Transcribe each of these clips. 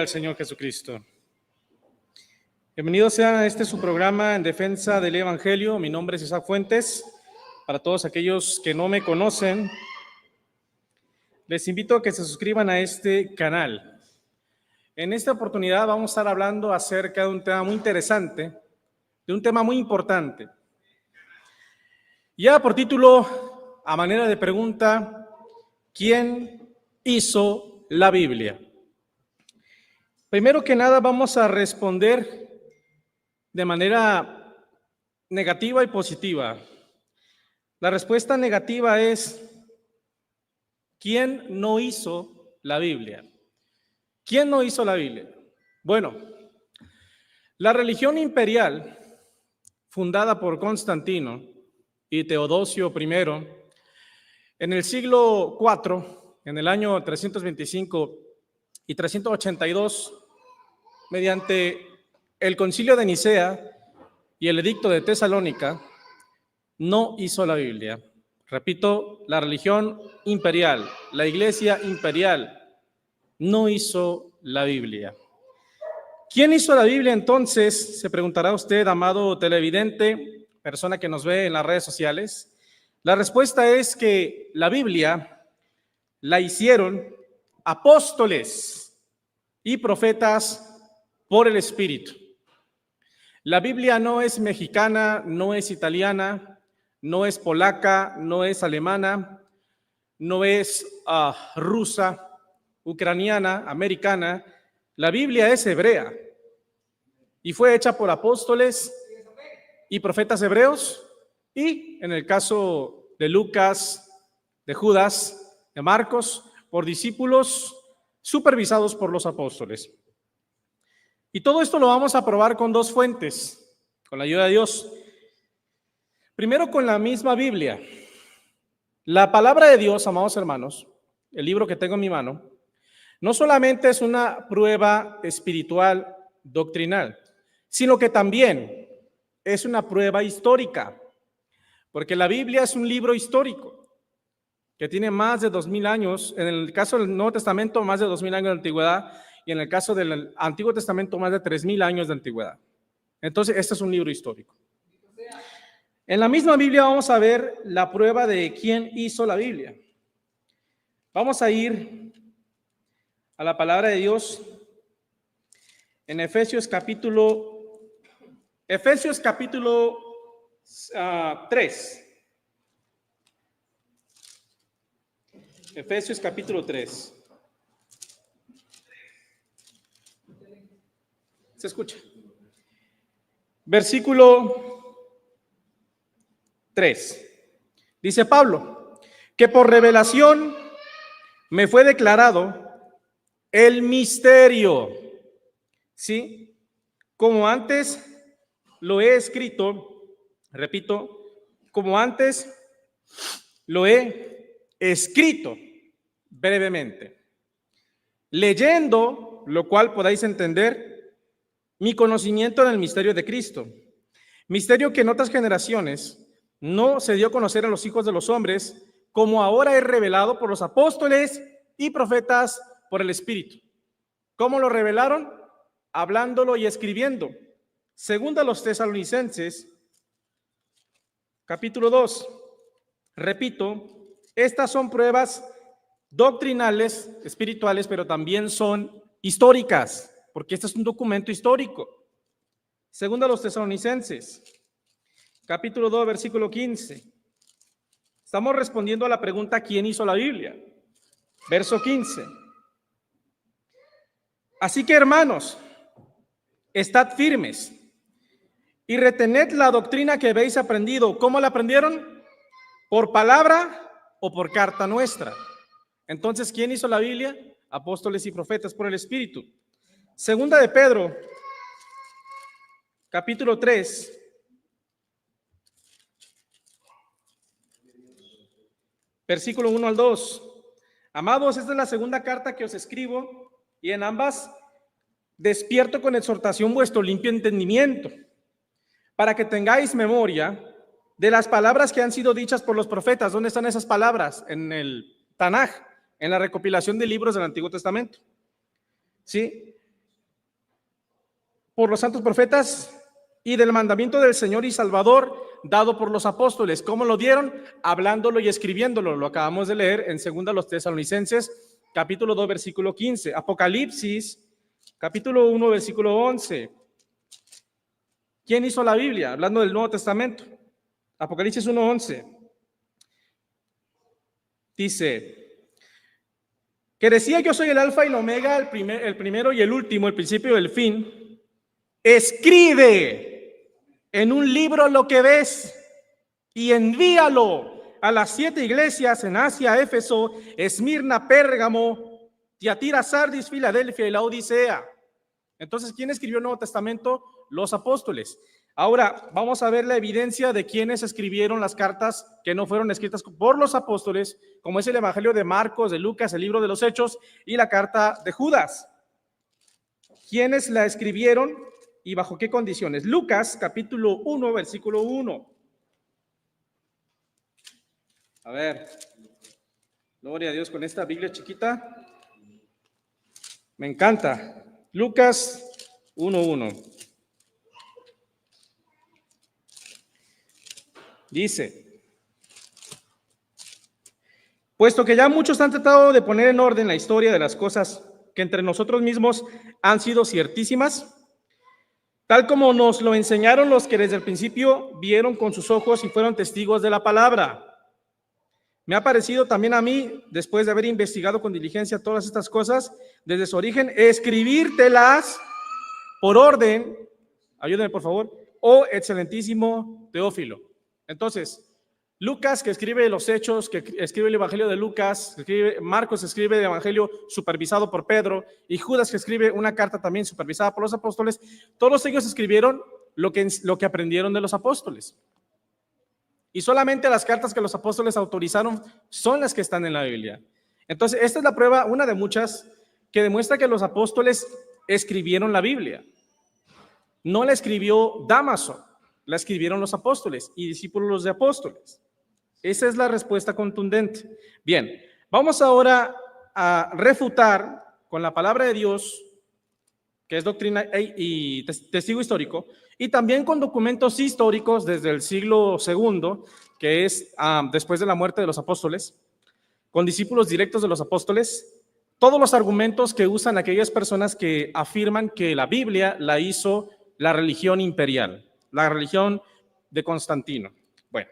Gloria al Señor Jesucristo. Bienvenidos sean a este su programa en defensa del Evangelio. Mi nombre es Isaac Fuentes. Para todos aquellos que no me conocen, les invito a que se suscriban a este canal. En esta oportunidad vamos a estar hablando acerca de un tema muy interesante, de un tema muy importante. Ya por título, a manera de pregunta, ¿quién hizo la Biblia? Primero que nada vamos a responder de manera negativa y positiva. La respuesta negativa es, ¿quién no hizo la Biblia? ¿Quién no hizo la Biblia? Bueno, la religión imperial, fundada por Constantino y Teodosio I, en el siglo IV, en el año 325 y 382, mediante el Concilio de Nicea y el Edicto de Tesalónica, no hizo la Biblia. Repito, la religión imperial, la iglesia imperial, no hizo la Biblia. ¿Quién hizo la Biblia entonces? Se preguntará usted, amado televidente, persona que nos ve en las redes sociales. La respuesta es que la Biblia la hicieron apóstoles y profetas por el Espíritu. La Biblia no es mexicana, no es italiana, no es polaca, no es alemana, no es rusa, ucraniana, americana. La Biblia es hebrea y fue hecha por apóstoles y profetas hebreos y, en el caso de Lucas, de Judas, de Marcos, por discípulos supervisados por los apóstoles. Y todo esto lo vamos a probar con dos fuentes, con la ayuda de Dios. Primero, con la misma Biblia. La palabra de Dios, amados hermanos, el libro que tengo en mi mano, no solamente es una prueba espiritual doctrinal, sino que también es una prueba histórica, porque la Biblia es un libro histórico que tiene más de 2000 años, en el caso del Nuevo Testamento, más de 2000 años de antigüedad, y en el caso del Antiguo Testamento, más de 3000 años de antigüedad. Entonces, este es un libro histórico. En la misma Biblia vamos a ver la prueba de quién hizo la Biblia. Vamos a ir a la palabra de Dios en Efesios capítulo 3. Efesios capítulo 3. ¿Se escucha? Versículo 3. Dice Pablo, que por revelación me fue declarado el misterio, ¿sí? Como antes lo he escrito, repito, como antes lo he escrito brevemente, leyendo, lo cual podáis entender mi conocimiento en el misterio de Cristo, misterio que en otras generaciones no se dio a conocer a los hijos de los hombres, como ahora es revelado por los apóstoles y profetas por el Espíritu. ¿Cómo lo revelaron? Hablándolo y escribiendo. Segunda a los Tesalonicenses, capítulo 2. Repito, estas son pruebas doctrinales, espirituales, pero también son históricas, porque este es un documento histórico. Segunda a los Tesalonicenses, capítulo 2, versículo 15. Estamos respondiendo a la pregunta, ¿quién hizo la Biblia? Verso 15. Así que, hermanos, estad firmes y retened la doctrina que habéis aprendido. ¿Cómo la aprendieron? ¿Por palabra o por carta nuestra? Entonces, ¿quién hizo la Biblia? Apóstoles y profetas por el Espíritu. Segunda de Pedro, capítulo 3. Versículo 1 al 2. Amados, esta es la segunda carta que os escribo, y en ambas despierto con exhortación vuestro limpio entendimiento, para que tengáis memoria de las palabras que han sido dichas por los profetas. ¿Dónde están esas palabras? En el Tanaj, en la recopilación de libros del Antiguo Testamento. ¿Sí? por los santos profetas y del mandamiento del Señor y Salvador dado por los apóstoles. ¿Cómo lo dieron? Hablándolo y escribiéndolo. Lo acabamos de leer en 2 los Tesalonicenses, capítulo 2, versículo 15. Apocalipsis, capítulo 1, versículo 11. ¿Quién hizo la Biblia? Hablando del Nuevo Testamento. Apocalipsis 1, 11. Dice que decía: yo soy el alfa y el omega, el primero y el último, el principio y el fin. Escribe en un libro lo que ves y envíalo a las 7 iglesias en Asia, Éfeso, Esmirna, Pérgamo, Tiatira, Sardis, Filadelfia y la Odisea. Entonces, ¿quién escribió el Nuevo Testamento? Los apóstoles. Ahora vamos a ver la evidencia de quienes escribieron las cartas que no fueron escritas por los apóstoles, como es el Evangelio de Marcos, de Lucas, el libro de los Hechos y la carta de Judas. ¿Quiénes la escribieron y bajo qué condiciones? Lucas, capítulo 1, versículo 1. A ver, gloria a Dios con esta Biblia chiquita. Me encanta. Lucas 1:1. Dice: puesto que ya muchos han tratado de poner en orden la historia de las cosas que entre nosotros mismos han sido ciertísimas, tal como nos lo enseñaron los que desde el principio vieron con sus ojos y fueron testigos de la palabra. Me ha parecido también a mí, después de haber investigado con diligencia todas estas cosas, desde su origen, escribírtelas por orden, ayúdenme por favor, oh excelentísimo Teófilo. Entonces, Lucas, que escribe los Hechos, que escribe el Evangelio de Lucas, Marcos escribe el Evangelio supervisado por Pedro, y Judas, que escribe una carta también supervisada por los apóstoles, todos ellos escribieron lo que aprendieron de los apóstoles. Y solamente las cartas que los apóstoles autorizaron son las que están en la Biblia. Entonces, esta es la prueba, una de muchas, que demuestra que los apóstoles escribieron la Biblia. No la escribió Dámaso, la escribieron los apóstoles y discípulos de apóstoles. Esa es la respuesta contundente. Bien, vamos ahora a refutar con la palabra de Dios, que es doctrina y testigo histórico, y también con documentos históricos desde el siglo II, que es después de la muerte de los apóstoles, con discípulos directos de los apóstoles, todos los argumentos que usan aquellas personas que afirman que la Biblia la hizo la religión imperial, la religión de Constantino. Bueno,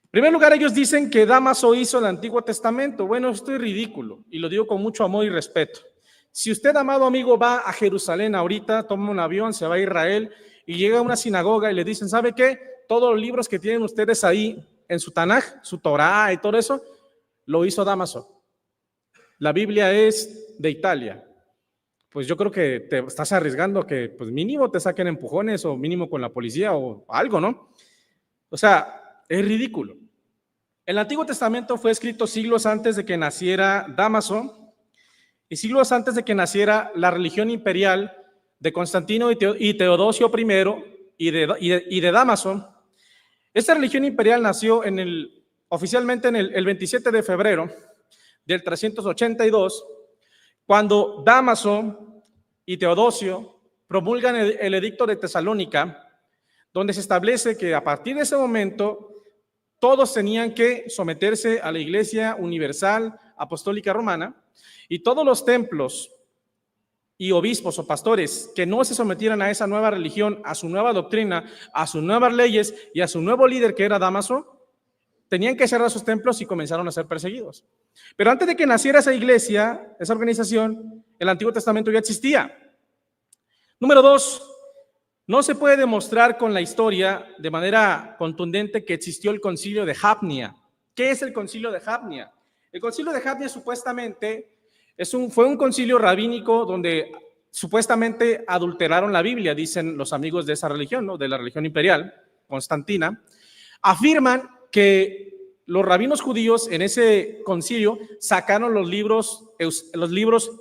en primer lugar, ellos dicen que Dámaso hizo el Antiguo Testamento. Bueno, esto es ridículo y lo digo con mucho amor y respeto. Si usted, amado amigo, va a Jerusalén ahorita, toma un avión, se va a Israel y llega a una sinagoga y le dicen: ¿sabe qué? Todos los libros que tienen ustedes ahí en su Tanaj, su Torá y todo eso, lo hizo Dámaso. La Biblia es de Italia. Pues yo creo que te estás arriesgando que pues mínimo te saquen empujones o mínimo con la policía o algo, ¿no? O sea, es ridículo. El Antiguo Testamento fue escrito siglos antes de que naciera Dámaso y siglos antes de que naciera la religión imperial de Constantino y Teodosio I y de Dámaso. Esta religión imperial nació oficialmente el 27 de febrero del 382, cuando Dámaso y Teodosio promulgan el edicto de Tesalónica, donde se establece que a partir de ese momento todos tenían que someterse a la Iglesia Universal Apostólica Romana, y todos los templos y obispos o pastores que no se sometieran a esa nueva religión, a su nueva doctrina, a sus nuevas leyes y a su nuevo líder, que era Dámaso, tenían que cerrar sus templos y comenzaron a ser perseguidos. Pero antes de que naciera esa iglesia, esa organización, el Antiguo Testamento ya existía. Número 2, no se puede demostrar con la historia de manera contundente que existió el concilio de Jabnia. ¿Qué es el concilio de Jabnia? El concilio de Jabnia supuestamente fue un concilio rabínico donde supuestamente adulteraron la Biblia, dicen los amigos de esa religión, ¿no? De la religión imperial, Constantina. Afirman que los rabinos judíos en ese concilio sacaron los libros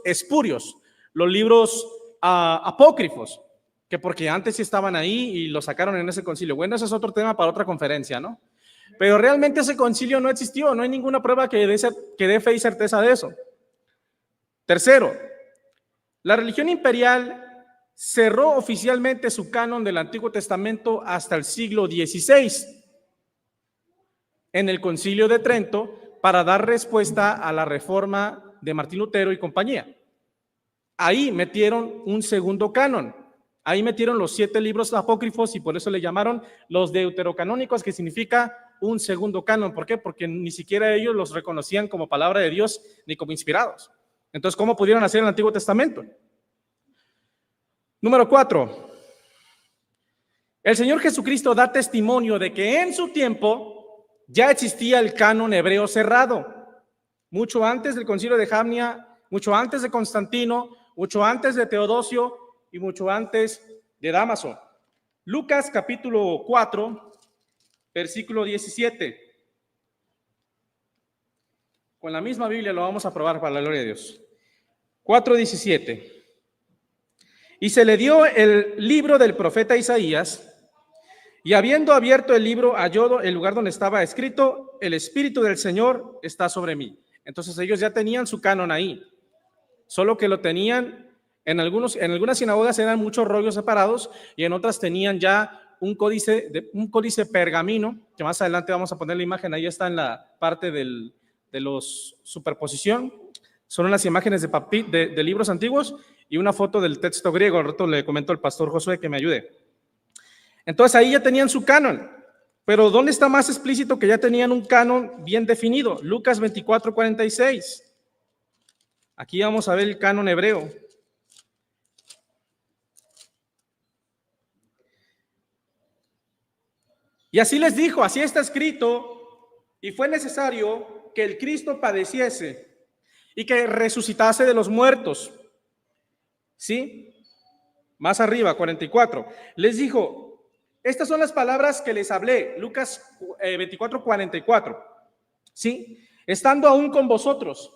espurios, los libros apócrifos, que porque antes sí estaban ahí y los sacaron en ese concilio. Bueno, ese es otro tema para otra conferencia, ¿no? Pero realmente ese concilio no existió, no hay ninguna prueba que dé fe y certeza de eso. Tercero, la religión imperial cerró oficialmente su canon del Antiguo Testamento hasta el siglo XVI, en el Concilio de Trento, para dar respuesta a la reforma de Martín Lutero y compañía. Ahí metieron un segundo canon, ahí metieron los 7 libros apócrifos y por eso le llamaron los deuterocanónicos, que significa un segundo canon. ¿Por qué? Porque ni siquiera ellos los reconocían como palabra de Dios ni como inspirados. Entonces, ¿cómo pudieron hacer el Antiguo Testamento? Número 4. El Señor Jesucristo da testimonio de que en su tiempo ya existía el canon hebreo cerrado, mucho antes del concilio de Jamnia, mucho antes de Constantino, mucho antes de Teodosio y mucho antes de Dámaso. Lucas capítulo 4, versículo 17. Con la misma Biblia lo vamos a probar para la gloria de Dios. 4:17. Y se le dio el libro del profeta Isaías, y habiendo abierto el libro, halló el lugar donde estaba escrito: el Espíritu del Señor está sobre mí. Entonces ellos ya tenían su canon ahí, solo que lo tenían en algunas sinagogas eran muchos rollos separados y en otras tenían ya un códice pergamino, que más adelante vamos a poner la imagen, ahí está en la parte de los superposición. Son unas imágenes de libros antiguos y una foto del texto griego. Al rato le comento al pastor Josué que me ayude. Entonces ahí ya tenían su canon, pero ¿dónde está más explícito que ya tenían un canon bien definido? Lucas 24:46. Aquí vamos a ver el canon hebreo. Y así les dijo, así está escrito, y fue necesario que el Cristo padeciese y que resucitase de los muertos. ¿Sí? Más arriba, 44. Les dijo, estas son las palabras que les hablé, Lucas 24:44. ¿Sí? Estando aún con vosotros,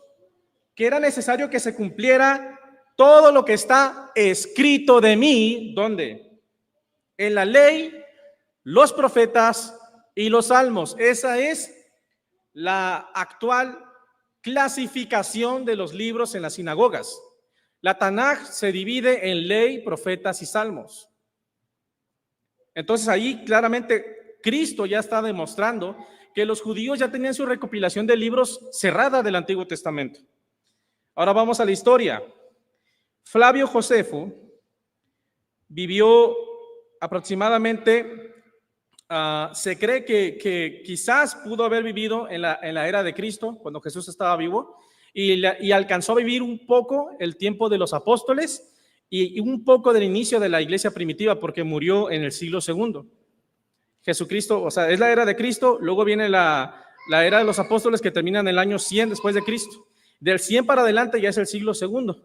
que era necesario que se cumpliera todo lo que está escrito de mí. ¿Dónde? En la ley, los profetas y los salmos. Esa es la actual clasificación de los libros en las sinagogas. La Tanaj se divide en ley, profetas y salmos. Entonces ahí claramente Cristo ya está demostrando que los judíos ya tenían su recopilación de libros cerrada del Antiguo Testamento. Ahora vamos a la historia. Flavio Josefo vivió aproximadamente, se cree que quizás pudo haber vivido en la era de Cristo, cuando Jesús estaba vivo, y alcanzó a vivir un poco el tiempo de los apóstoles y un poco del inicio de la iglesia primitiva, porque murió en el siglo II. Jesucristo, o sea, es la era de Cristo, luego viene la era de los apóstoles, que termina en el año 100 después de Cristo. Del 100 para adelante ya es el siglo II.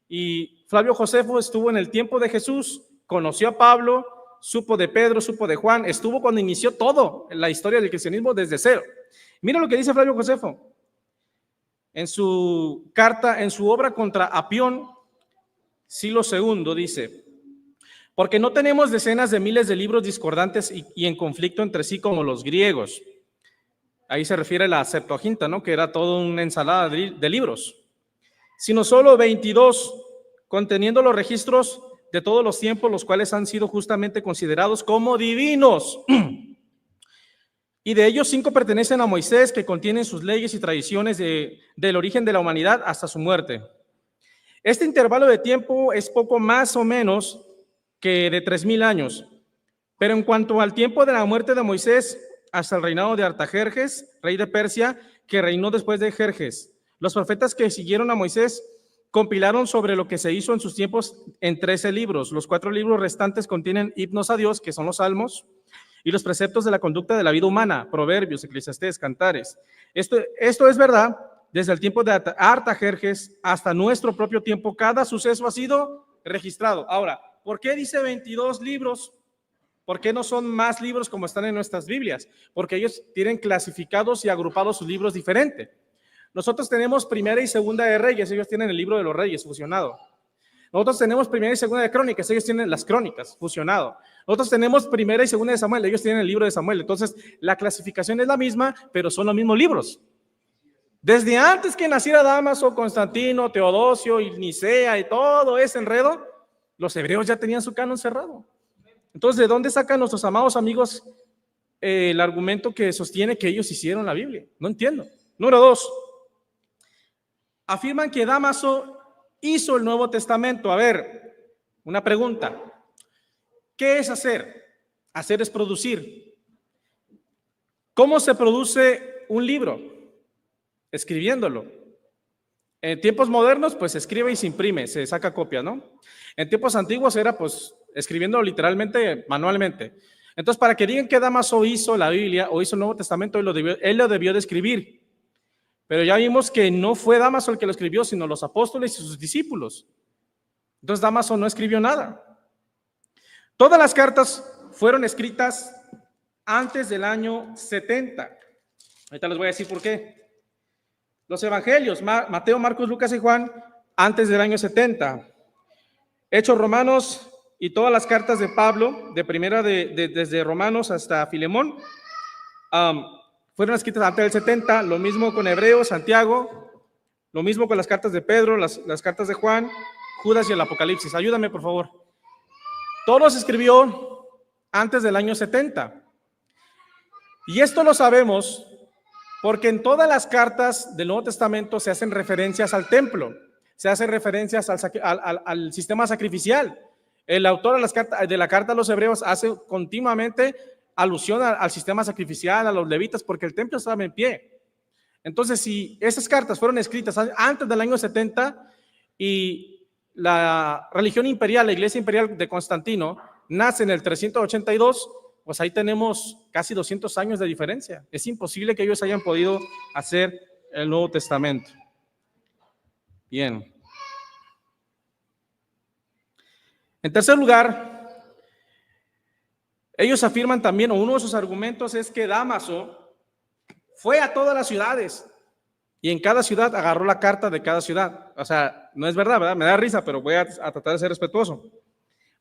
Y Flavio Josefo estuvo en el tiempo de Jesús, conoció a Pablo, supo de Pedro, supo de Juan, estuvo cuando inició todo en la historia del cristianismo desde cero. Mira lo que dice Flavio Josefo en su carta, en su obra contra Apión, siglo II, dice: porque no tenemos decenas de miles de libros discordantes y en conflicto entre sí como los griegos. Ahí se refiere a la Septuaginta, ¿no? Que era toda una ensalada de libros, sino solo 22, conteniendo los registros de todos los tiempos, los cuales han sido justamente considerados como divinos. Y de ellos 5 pertenecen a Moisés, que contienen sus leyes y tradiciones del origen de la humanidad hasta su muerte. Este intervalo de tiempo es poco más o menos que de 3000 años. Pero en cuanto al tiempo de la muerte de Moisés hasta el reinado de Artajerjes, rey de Persia, que reinó después de Jerjes, los profetas que siguieron a Moisés compilaron sobre lo que se hizo en sus tiempos en 13 libros. Los 4 libros restantes contienen himnos a Dios, que son los salmos, y los preceptos de la conducta de la vida humana, proverbios, eclesiastés, cantares. Esto es verdad desde el tiempo de Artajerjes hasta nuestro propio tiempo. Cada suceso ha sido registrado. Ahora, ¿por qué dice 22 libros? ¿Por qué no son más libros como están en nuestras Biblias? Porque ellos tienen clasificados y agrupados sus libros diferentes. Nosotros tenemos Primera y Segunda de Reyes, ellos tienen el libro de los Reyes fusionado. Nosotros tenemos Primera y Segunda de Crónicas, ellos tienen las Crónicas fusionado. Nosotros tenemos Primera y Segunda de Samuel, ellos tienen el libro de Samuel. Entonces, la clasificación es la misma, pero son los mismos libros. Desde antes que naciera Dámaso, Constantino, Teodosio y Nicea y todo ese enredo, Los hebreos ya tenían su canon cerrado. Entonces, ¿de dónde sacan nuestros amados amigos el argumento que sostiene que ellos hicieron la Biblia? No entiendo. Número 2. Afirman que Dámaso hizo el Nuevo Testamento. A ver, una pregunta. ¿Qué es hacer? Hacer es producir. ¿Cómo se produce un libro? Escribiéndolo. En tiempos modernos, pues se escribe y se imprime, se saca copia, ¿no? En tiempos antiguos era, pues, escribiéndolo literalmente, manualmente. Entonces, para que digan que Dámaso hizo la Biblia o hizo el Nuevo Testamento, él lo debió de escribir. Pero ya vimos que no fue Dámaso el que lo escribió, sino los apóstoles y sus discípulos. Entonces, Dámaso no escribió nada. Todas las cartas fueron escritas antes del año 70. Ahorita les voy a decir por qué. Los evangelios, Mateo, Marcos, Lucas y Juan, antes del año 70. Hechos, Romanos y todas las cartas de Pablo, de primera desde Romanos hasta Filemón, fueron escritas antes del 70. Lo mismo con Hebreos, Santiago, lo mismo con las cartas de Pedro, las cartas de Juan, Judas y el Apocalipsis. Ayúdame, por favor. Todo se escribió antes del año 70. Y esto lo sabemos porque en todas las cartas del Nuevo Testamento se hacen referencias al templo, se hacen referencias al sistema sacrificial. El autor de la carta a los hebreos hace continuamente alusión al sistema sacrificial, a los levitas, porque el templo estaba en pie. Entonces, si esas cartas fueron escritas antes del año 70 y la religión imperial, la iglesia imperial de Constantino, nace en el 382, pues ahí tenemos casi 200 años de diferencia. Es imposible que ellos hayan podido hacer el Nuevo Testamento. Bien. En tercer lugar, ellos afirman también, o uno de sus argumentos es que Dámaso fue a todas las ciudades y en cada ciudad agarró la carta de cada ciudad. O sea, no es verdad, ¿verdad? Me da risa, pero voy a tratar de ser respetuoso.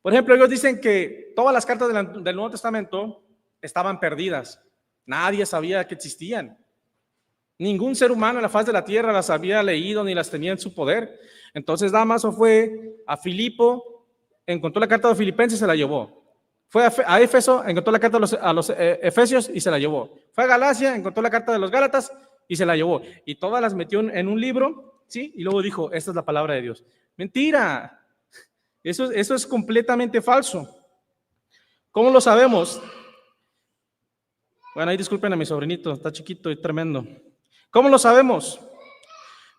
Por ejemplo, ellos dicen que todas las cartas del Nuevo Testamento estaban perdidas. Nadie sabía que existían. Ningún ser humano en la faz de la tierra las había leído ni las tenía en su poder. Entonces Dámaso fue a Filipo, encontró la carta de Filipenses y se la llevó. Fue a Éfeso, encontró la carta a los Efesios y se la llevó. Fue a Galacia, encontró la carta de los Gálatas y se la llevó. Y todas las metió en un libro, ¿sí? Y luego dijo, esta es la palabra de Dios. Mentira. Eso es completamente falso. ¿Cómo lo sabemos? Bueno, ahí disculpen a mi sobrinito, está chiquito y tremendo. ¿Cómo lo sabemos?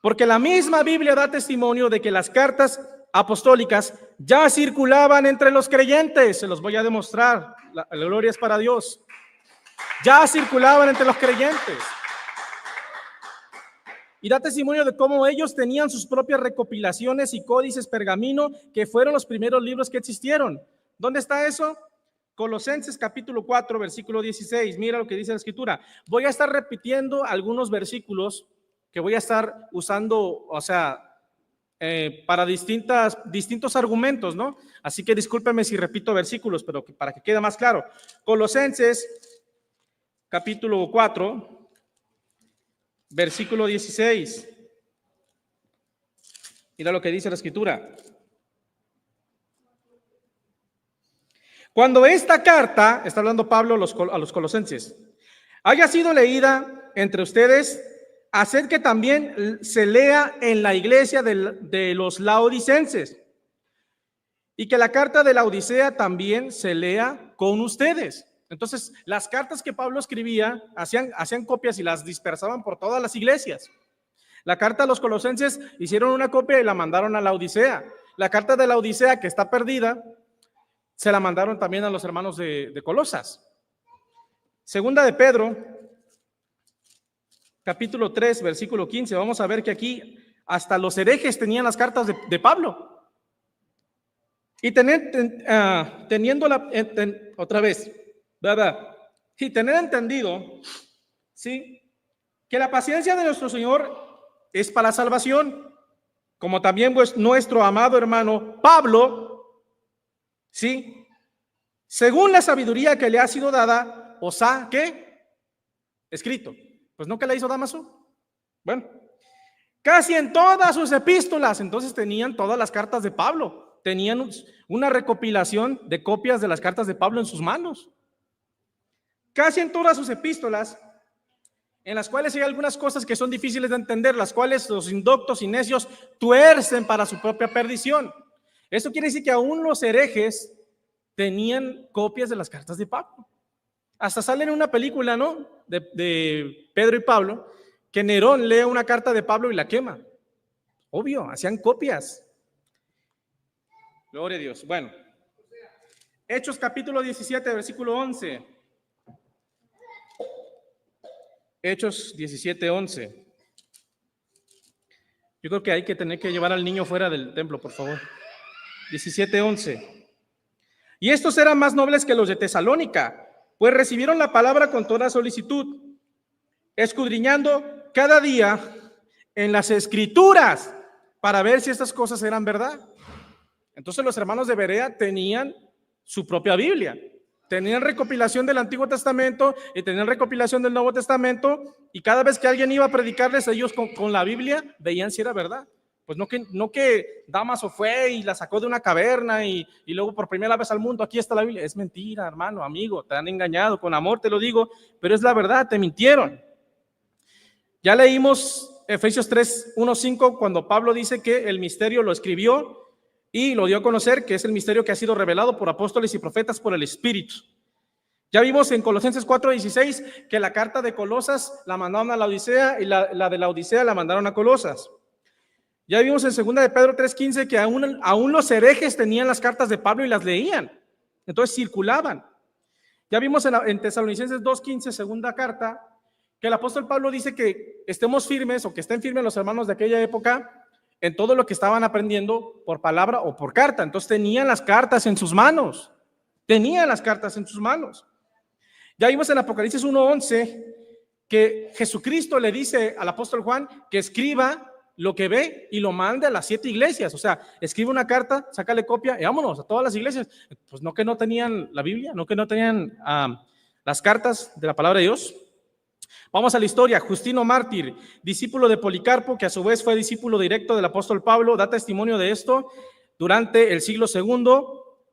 Porque la misma Biblia da testimonio de que las cartas apostólicas ya circulaban entre los creyentes. Se los voy a demostrar. La gloria es para Dios. Ya circulaban entre los creyentes. Y da testimonio de cómo ellos tenían sus propias recopilaciones y códices pergamino, que fueron los primeros libros que existieron. ¿Dónde está eso? Colosenses capítulo 4, versículo 16. Mira lo que dice la escritura. Voy a estar repitiendo algunos versículos que voy a estar usando, o sea, para distintos argumentos, ¿no? Así que discúlpeme si repito versículos, pero para que quede más claro. Colosenses capítulo 4, versículo 16. Mira lo que dice la escritura. Cuando esta carta, está hablando Pablo a los colosenses, haya sido leída entre ustedes, haced que también se lea en la iglesia de los laodicenses, y que la carta de la Odisea también se lea con ustedes. Entonces, las cartas que Pablo escribía, hacían copias y las dispersaban por todas las iglesias. La carta a los colosenses hicieron una copia y la mandaron a la Odisea. La carta de la Odisea, que está perdida, se la mandaron también a los hermanos de Colosas. Segunda de Pedro, capítulo 3, versículo 15. Vamos a ver que aquí hasta los herejes tenían las cartas de Pablo. Y otra vez, ¿verdad? Y tener entendido, ¿sí?, que la paciencia de nuestro Señor es para la salvación, como también nuestro amado hermano Pablo, ¿sí?, según la sabiduría que le ha sido dada, os ha, ¿qué?, escrito. Pues no, que la hizo Dámaso. Bueno, casi en todas sus epístolas, entonces tenían todas las cartas de Pablo. tenían una recopilación de copias de las cartas de Pablo en sus manos. Casi en todas sus epístolas, en las cuales hay algunas cosas que son difíciles de entender, las cuales los indoctos y necios tuercen para su propia perdición. Esto quiere decir que aún los herejes tenían copias de las cartas de Pablo. Hasta sale en una película, ¿no?, de Pedro y Pablo, que Nerón lee una carta de Pablo y la quema. Obvio, hacían copias. Gloria a Dios. Bueno, Hechos capítulo 17, versículo 11. Hechos 17, 11. Yo creo que hay que tener que llevar al niño fuera del templo, por favor. 17, 11. Y estos eran más nobles que los de Tesalónica, pues recibieron la palabra con toda solicitud, escudriñando cada día en las escrituras para ver si estas cosas eran verdad. Entonces los hermanos de Berea tenían su propia Biblia, tenían recopilación del Antiguo Testamento y tenían recopilación del Nuevo Testamento, y cada vez que alguien iba a predicarles, ellos con la Biblia veían si era verdad. Pues no que Dámaso fue y la sacó de una caverna y luego por primera vez al mundo, aquí está la Biblia. Es mentira, hermano, amigo, te han engañado, con amor te lo digo, pero es la verdad, te mintieron. Ya leímos Efesios 3, 1, 5, cuando Pablo dice que el misterio lo escribió y lo dio a conocer, que es el misterio que ha sido revelado por apóstoles y profetas por el Espíritu. Ya vimos en Colosenses 4, 16 que la carta de Colosas la mandaron a la Odisea y la de la Odisea la mandaron a Colosas. Ya vimos en 2 de Pedro 3:15 que aún los herejes tenían las cartas de Pablo y las leían, entonces circulaban. Ya vimos en Tesalonicenses 2:15, segunda carta, que el apóstol Pablo dice que estemos firmes, o que estén firmes los hermanos de aquella época en todo lo que estaban aprendiendo por palabra o por carta. Entonces tenían las cartas en sus manos, Ya vimos en Apocalipsis 1:11 que Jesucristo le dice al apóstol Juan que escriba lo que ve y lo mande a las 7 iglesias. O sea, escribe una carta, sácale copia y vámonos a todas las iglesias. Pues no que no tenían la Biblia, no que no tenían las cartas de la palabra de Dios. Vamos a la historia. Justino Mártir, discípulo de Policarpo, que a su vez fue discípulo directo del apóstol Pablo, da testimonio de esto durante el siglo II,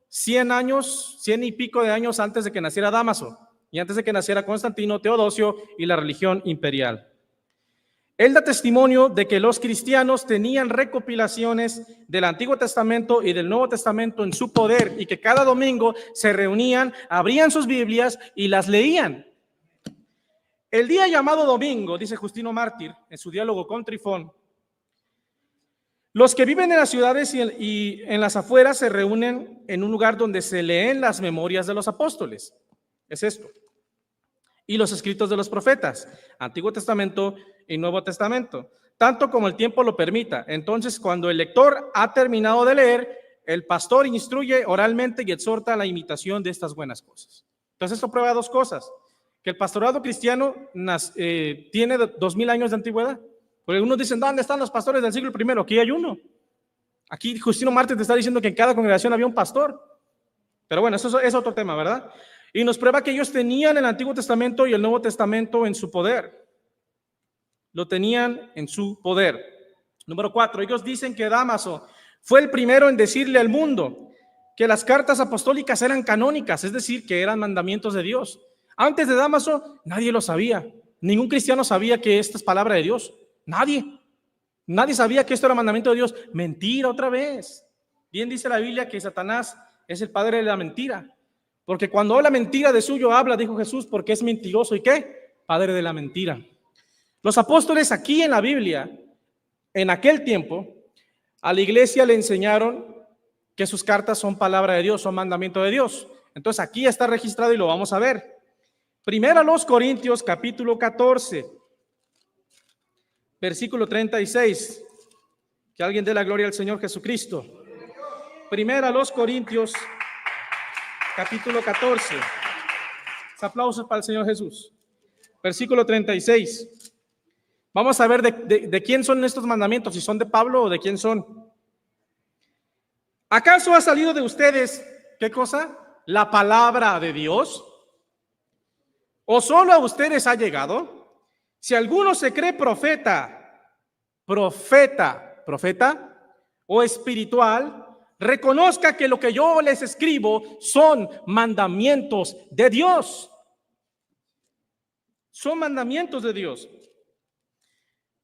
100 y pico de años antes de que naciera Dámaso y antes de que naciera Constantino, Teodosio y la religión imperial. Él da testimonio de que los cristianos tenían recopilaciones del Antiguo Testamento y del Nuevo Testamento en su poder y que cada domingo se reunían, abrían sus Biblias y las leían. El día llamado domingo, dice Justino Mártir en su diálogo con Trifón, los que viven en las ciudades y en las afueras se reúnen en un lugar donde se leen las memorias de los apóstoles. Es esto. Y los escritos de los profetas, Antiguo Testamento y Nuevo Testamento, tanto como el tiempo lo permita. Entonces, cuando el lector ha terminado de leer, el pastor instruye oralmente y exhorta a la imitación de estas buenas cosas. Entonces, esto prueba dos cosas: que el pastorado cristiano tiene 2000 años de antigüedad. Porque algunos dicen, ¿dónde están los pastores del siglo I? Aquí hay uno. Aquí Justino Mártir te está diciendo que en cada congregación había un pastor. Pero bueno, eso es otro tema, ¿verdad? Y nos prueba que ellos tenían el Antiguo Testamento y el Nuevo Testamento en su poder. Lo tenían en su poder. Número 4, ellos dicen que Dámaso fue el primero en decirle al mundo que las cartas apostólicas eran canónicas, es decir, que eran mandamientos de Dios. Antes de Dámaso, nadie lo sabía. Ningún cristiano sabía que esta es palabra de Dios. Nadie sabía que esto era mandamiento de Dios. Mentira otra vez. Bien dice la Biblia que Satanás es el padre de la mentira. Porque cuando habla mentira de suyo habla, dijo Jesús, porque es mentiroso. ¿Y qué? Padre de la mentira. Los apóstoles aquí en la Biblia, en aquel tiempo, a la iglesia le enseñaron que sus cartas son palabra de Dios, son mandamiento de Dios. Entonces aquí está registrado y lo vamos a ver. Primero a los Corintios, capítulo 14, versículo 36. Que alguien dé la gloria al Señor Jesucristo. Primero a los Corintios, capítulo 14. Aplausos para el Señor Jesús. Versículo 36. Vamos a ver de quién son estos mandamientos, si son de Pablo o de quién son. ¿Acaso ha salido de ustedes, qué cosa? ¿La palabra de Dios? ¿O solo a ustedes ha llegado? Si alguno se cree profeta o espiritual, reconozca que lo que yo les escribo son mandamientos de Dios. Son mandamientos de Dios.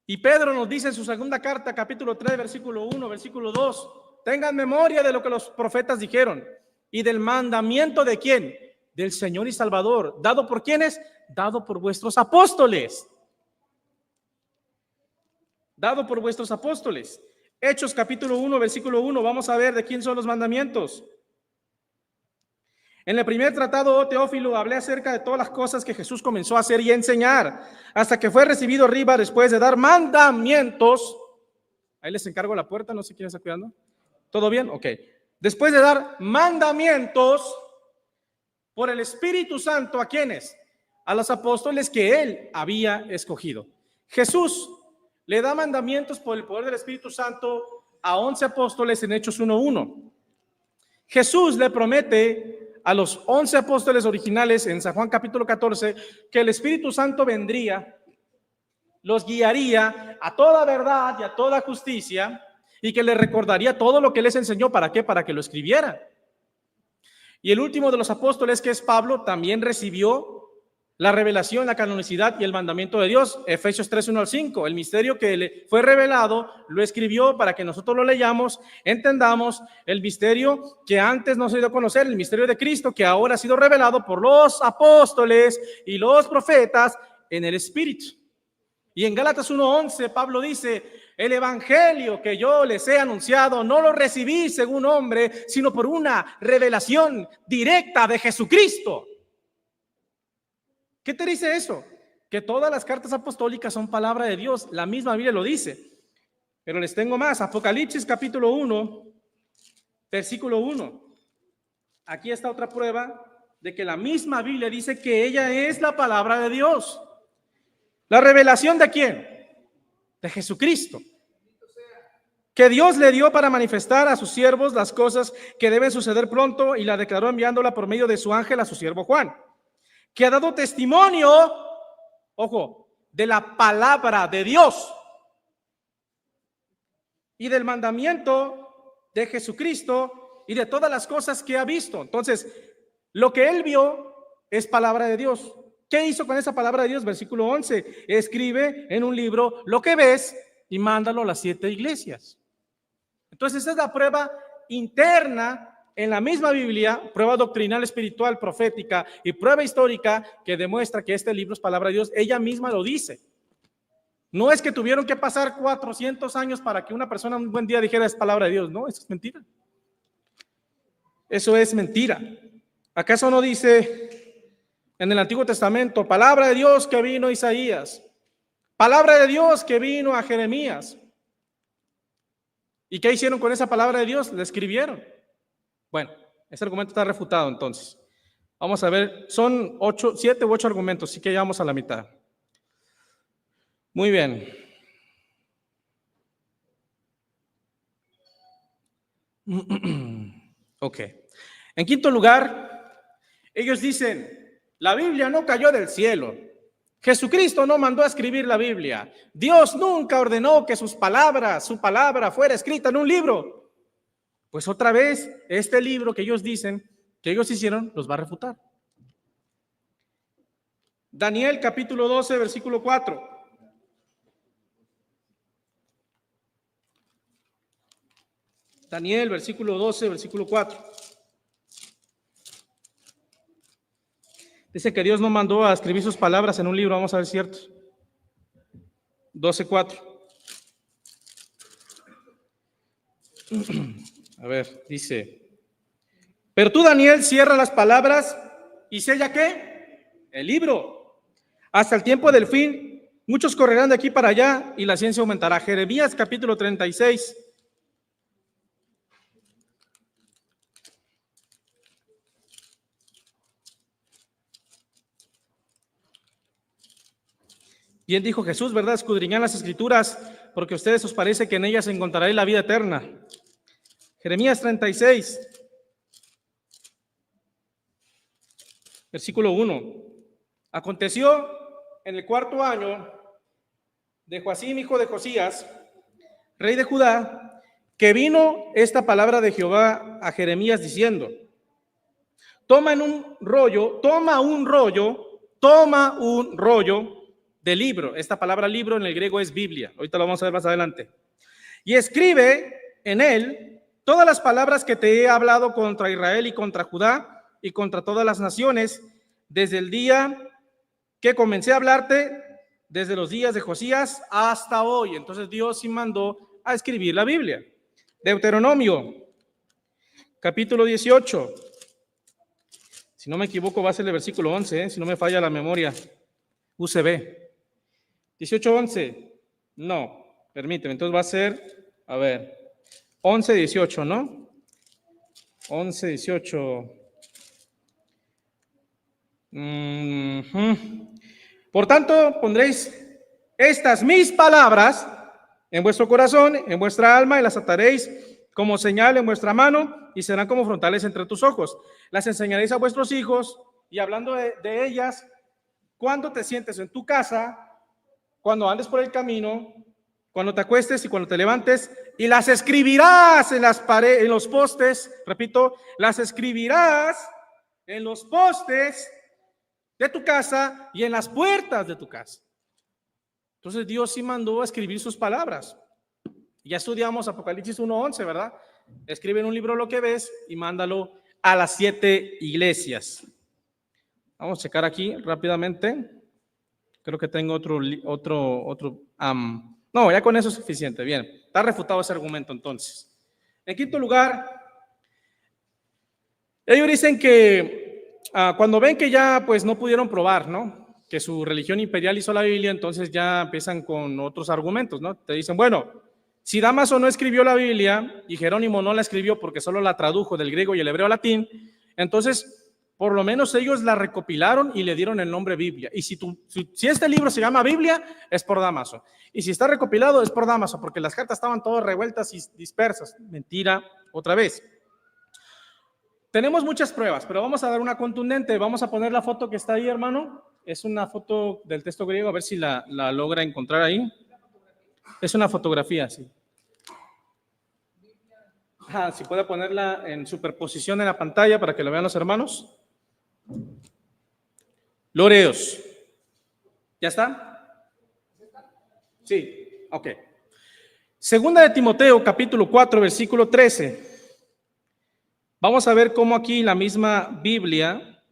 Y Pedro nos dice en su segunda carta, capítulo 3, versículo 1, versículo 2, tengan memoria de lo que los profetas dijeron y del mandamiento de quién, del Señor y Salvador, dado por quiénes, dado por vuestros apóstoles. Dado por vuestros apóstoles. Hechos capítulo 1, versículo 1, vamos a ver de quién son los mandamientos. En el primer tratado, oh Teófilo, hablé acerca de todas las cosas que Jesús comenzó a hacer y a enseñar, hasta que fue recibido arriba después de dar mandamientos. Ahí les encargo la puerta, no sé quién está cuidando. ¿Todo bien? Ok. Después de dar mandamientos por el Espíritu Santo, ¿a quiénes? A los apóstoles que él había escogido. Jesús le da mandamientos por el poder del Espíritu Santo a 11 apóstoles en Hechos 1:1. Jesús le promete a los 11 apóstoles originales en San Juan capítulo 14 que el Espíritu Santo vendría, los guiaría a toda verdad y a toda justicia y que les recordaría todo lo que les enseñó. ¿Para qué? Para que lo escribieran. Y el último de los apóstoles, que es Pablo, también recibió la revelación, la canonicidad y el mandamiento de Dios. Efesios 3:1-5, el misterio que le fue revelado, lo escribió para que nosotros lo leyamos, entendamos el misterio que antes no se dio a conocer, el misterio de Cristo, que ahora ha sido revelado por los apóstoles y los profetas en el Espíritu. Y en Gálatas 1:11, Pablo dice, el evangelio que yo les he anunciado no lo recibí según hombre, sino por una revelación directa de Jesucristo. ¿Qué te dice eso? Que todas las cartas apostólicas son palabra de Dios. La misma Biblia lo dice. Pero les tengo más. Apocalipsis capítulo 1, versículo 1. Aquí está otra prueba de que la misma Biblia dice que ella es la palabra de Dios. ¿La revelación de quién? De Jesucristo. Que Dios le dio para manifestar a sus siervos las cosas que deben suceder pronto, y la declaró enviándola por medio de su ángel a su siervo Juan, que ha dado testimonio, ojo, de la palabra de Dios y del mandamiento de Jesucristo y de todas las cosas que ha visto. Entonces, lo que él vio es palabra de Dios. ¿Qué hizo con esa palabra de Dios? Versículo 11, escribe en un libro lo que ves y mándalo a las 7 iglesias. Entonces, esa es la prueba interna en la misma Biblia, prueba doctrinal, espiritual, profética y prueba histórica que demuestra que este libro es palabra de Dios. Ella misma lo dice. No es que tuvieron que pasar 400 años para que una persona un buen día dijera es palabra de Dios. No, eso es mentira. Eso es mentira. ¿Acaso no dice en el Antiguo Testamento, palabra de Dios que vino a Isaías, palabra de Dios que vino a Jeremías? ¿Y qué hicieron con esa palabra de Dios? La escribieron. Bueno, ese argumento está refutado entonces. Vamos a ver, son 7 u 8 argumentos, así que ya vamos a la mitad. Muy bien. Ok. En quinto lugar, ellos dicen, la Biblia no cayó del cielo. Jesucristo no mandó a escribir la Biblia. Dios nunca ordenó que su palabra fuera escrita en un libro. Pues otra vez, este libro que ellos dicen, que ellos hicieron, los va a refutar. Daniel capítulo 12, versículo 4. Daniel, versículo 12, versículo 4. Dice que Dios no mandó a escribir sus palabras en un libro. Vamos a ver, ¿cierto? 12:4. A ver, dice, pero tú, Daniel, cierra las palabras y sella ¿qué? El libro. Hasta el tiempo del fin, muchos correrán de aquí para allá y la ciencia aumentará. Jeremías capítulo 36. Bien dijo Jesús, ¿verdad? Escudriñad las escrituras, porque a ustedes os parece que en ellas encontraréis la vida eterna. Jeremías 36, versículo 1. Aconteció en el 4º año de Joacim, hijo de Josías, rey de Judá, que vino esta palabra de Jehová a Jeremías diciendo, toma un rollo de libro. Esta palabra libro en el griego es Biblia. Ahorita lo vamos a ver más adelante. Y escribe en él todas las palabras que te he hablado contra Israel y contra Judá y contra todas las naciones, desde el día que comencé a hablarte, desde los días de Josías hasta hoy. Entonces Dios sí mandó a escribir la Biblia. Deuteronomio, capítulo 18. Si no me equivoco, va a ser el versículo 11, si no me falla la memoria. UCB. 18:11. No, permíteme. Entonces va a ser, 11:18, ¿no? 11:18. Por tanto, pondréis estas mis palabras en vuestro corazón, en vuestra alma, y las ataréis como señal en vuestra mano y serán como frontales entre tus ojos. Las enseñaréis a vuestros hijos, y hablando de ellas, cuando te sientes en tu casa, cuando andes por el camino, cuando te acuestes y cuando te levantes, y las escribirás en las paredes, en los postes, repito, las escribirás en los postes de tu casa y en las puertas de tu casa. Entonces Dios sí mandó a escribir sus palabras. Ya estudiamos Apocalipsis 1:11, ¿verdad? Escribe en un libro lo que ves y mándalo a las 7 iglesias. Vamos a checar aquí rápidamente. Creo que tengo otro. No, ya con eso es suficiente. Bien, está refutado ese argumento entonces. En quinto lugar, ellos dicen que cuando ven que ya pues no pudieron probar, ¿no?, que su religión imperial hizo la Biblia, entonces ya empiezan con otros argumentos, ¿no? Te dicen, bueno, si Dámaso no escribió la Biblia y Jerónimo no la escribió porque solo la tradujo del griego y el hebreo al latín, entonces por lo menos ellos la recopilaron y le dieron el nombre Biblia. Y si este libro se llama Biblia, es por Dámaso. Y si está recopilado, es por Dámaso, porque las cartas estaban todas revueltas y dispersas. Mentira, otra vez. Tenemos muchas pruebas, pero vamos a dar una contundente. Vamos a poner la foto que está ahí, hermano. Es una foto del texto griego, a ver si la logra encontrar ahí. Es una fotografía, sí. Si puede ponerla en superposición en la pantalla para que lo vean los hermanos. Loreos. ¿Ya está? Sí, ok. Segunda de Timoteo, capítulo 4, versículo 13. Vamos a ver cómo aquí la misma Biblia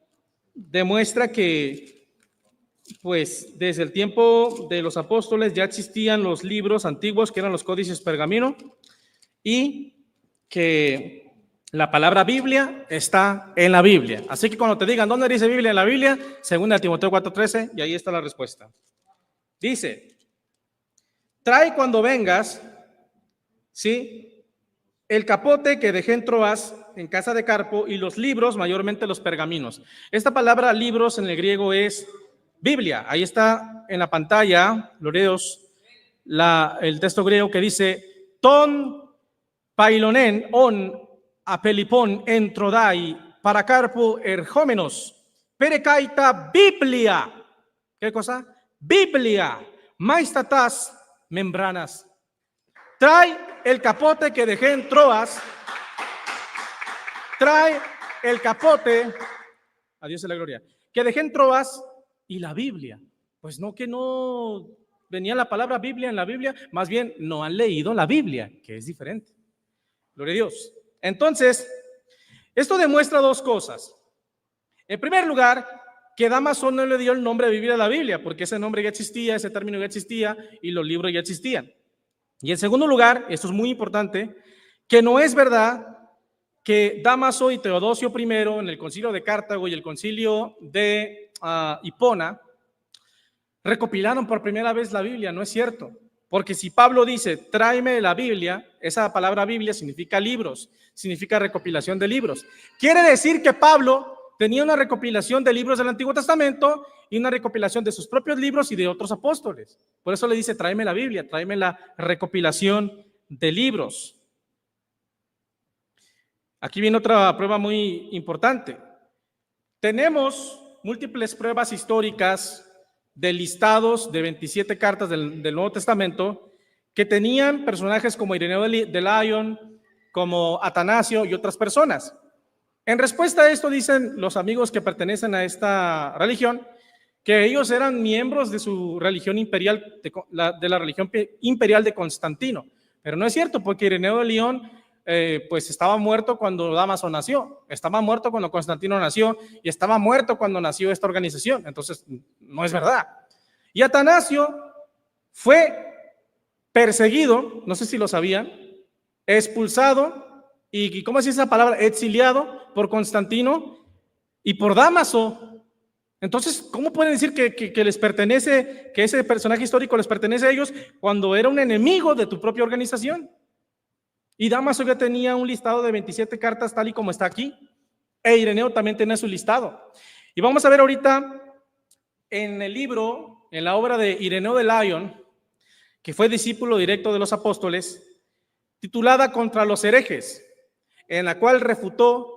demuestra que pues desde el tiempo de los apóstoles ya existían los libros antiguos que eran los códices pergamino y que la palabra Biblia está en la Biblia. Así que cuando te digan ¿dónde dice Biblia en la Biblia? Segunda de Timoteo 4:13, y ahí está la respuesta. Dice, trae cuando vengas, ¿sí?, el capote que dejé en Troas en casa de Carpo y los libros, mayormente los pergaminos. Esta palabra libros en el griego es Biblia. Ahí está en la pantalla, Loreos, el texto griego que dice ton pailonen on apelipon entrodai para Carpo erjómenos perecaita Biblia. ¿Qué cosa? Biblia. Maistatas membranas. Trae el capote que dejé en Troas. Trae el capote, a Dios sea la gloria, que dejé en Troas y la Biblia. Pues no, que no venía la palabra Biblia en la Biblia, más bien no han leído la Biblia, que es diferente. Gloria a Dios. Entonces, esto demuestra dos cosas. En primer lugar, que Dámaso no le dio el nombre de Biblia a la Biblia, porque ese nombre ya existía, ese término ya existía y los libros ya existían. Y en segundo lugar, esto es muy importante, que no es verdad que Dámaso y Teodosio I en el concilio de Cartago y el concilio de Hipona recopilaron por primera vez la Biblia. No es cierto, porque si Pablo dice tráeme la Biblia, esa palabra Biblia significa libros, significa recopilación de libros. Quiere decir que Pablo tenía una recopilación de libros del Antiguo Testamento y una recopilación de sus propios libros y de otros apóstoles. Por eso le dice tráeme la Biblia, tráeme la recopilación de libros. Aquí viene otra prueba muy importante. Tenemos múltiples pruebas históricas de listados de 27 cartas del Nuevo Testamento que tenían personajes como Ireneo de Lyon, como Atanasio y otras personas. En respuesta a esto dicen los amigos que pertenecen a esta religión que ellos eran miembros de su religión imperial, de la religión imperial de Constantino. Pero no es cierto, porque Ireneo de Lyon pues estaba muerto cuando Dámaso nació, estaba muerto cuando Constantino nació y estaba muerto cuando nació esta organización. Entonces, no es verdad. Y Atanasio fue perseguido, no sé si lo sabían, expulsado y ¿cómo es esa palabra? Exiliado por Constantino y por Dámaso. Entonces, ¿cómo pueden decir que les pertenece, que ese personaje histórico les pertenece a ellos cuando era un enemigo de tu propia organización? Y Dámaso ya tenía un listado de 27 cartas tal y como está aquí, e Ireneo también tenía su listado. Y vamos a ver ahorita en el libro, en la obra de Ireneo de Lyon, que fue discípulo directo de los apóstoles, titulada Contra los herejes, en la cual refutó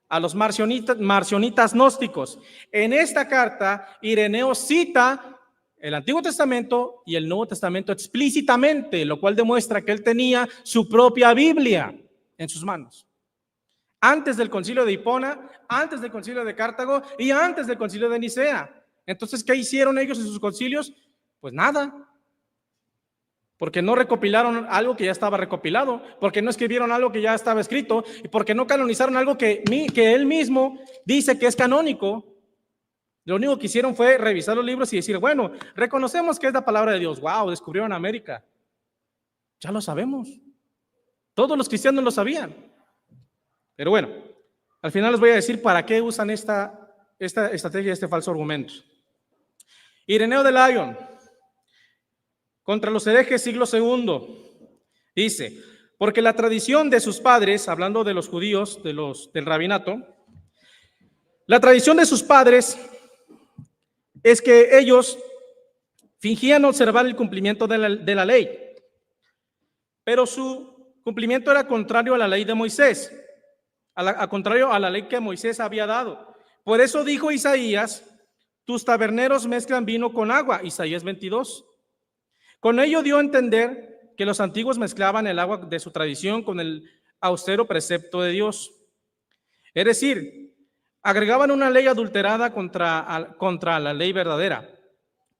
a los marcionitas gnósticos. En esta carta, Ireneo cita el Antiguo Testamento y el Nuevo Testamento explícitamente, lo cual demuestra que él tenía su propia Biblia en sus manos. Antes del concilio de Hipona, antes del concilio de Cartago y antes del concilio de Nicea. Entonces, ¿qué hicieron ellos en sus concilios? Pues nada. Porque no recopilaron algo que ya estaba recopilado, porque no escribieron algo que ya estaba escrito, y porque no canonizaron algo que él mismo dice que es canónico. Lo único que hicieron fue revisar los libros y decir, bueno, reconocemos que es la palabra de Dios. Wow, descubrieron América. Ya lo sabemos. Todos los cristianos lo sabían. Pero bueno, al final les voy a decir para qué usan esta estrategia, este falso argumento. Ireneo de Lyon, Contra los herejes, siglo II, dice, porque la tradición de sus padres, hablando de los judíos, del rabinato, la tradición de sus padres es que ellos fingían observar el cumplimiento de la ley, pero su cumplimiento era contrario a la ley de Moisés, contrario a la ley que Moisés había dado. Por eso dijo Isaías, tus taberneros mezclan vino con agua, Isaías 22. Con ello dio a entender que los antiguos mezclaban el agua de su tradición con el austero precepto de Dios. Es decir, agregaban una ley adulterada contra la ley verdadera,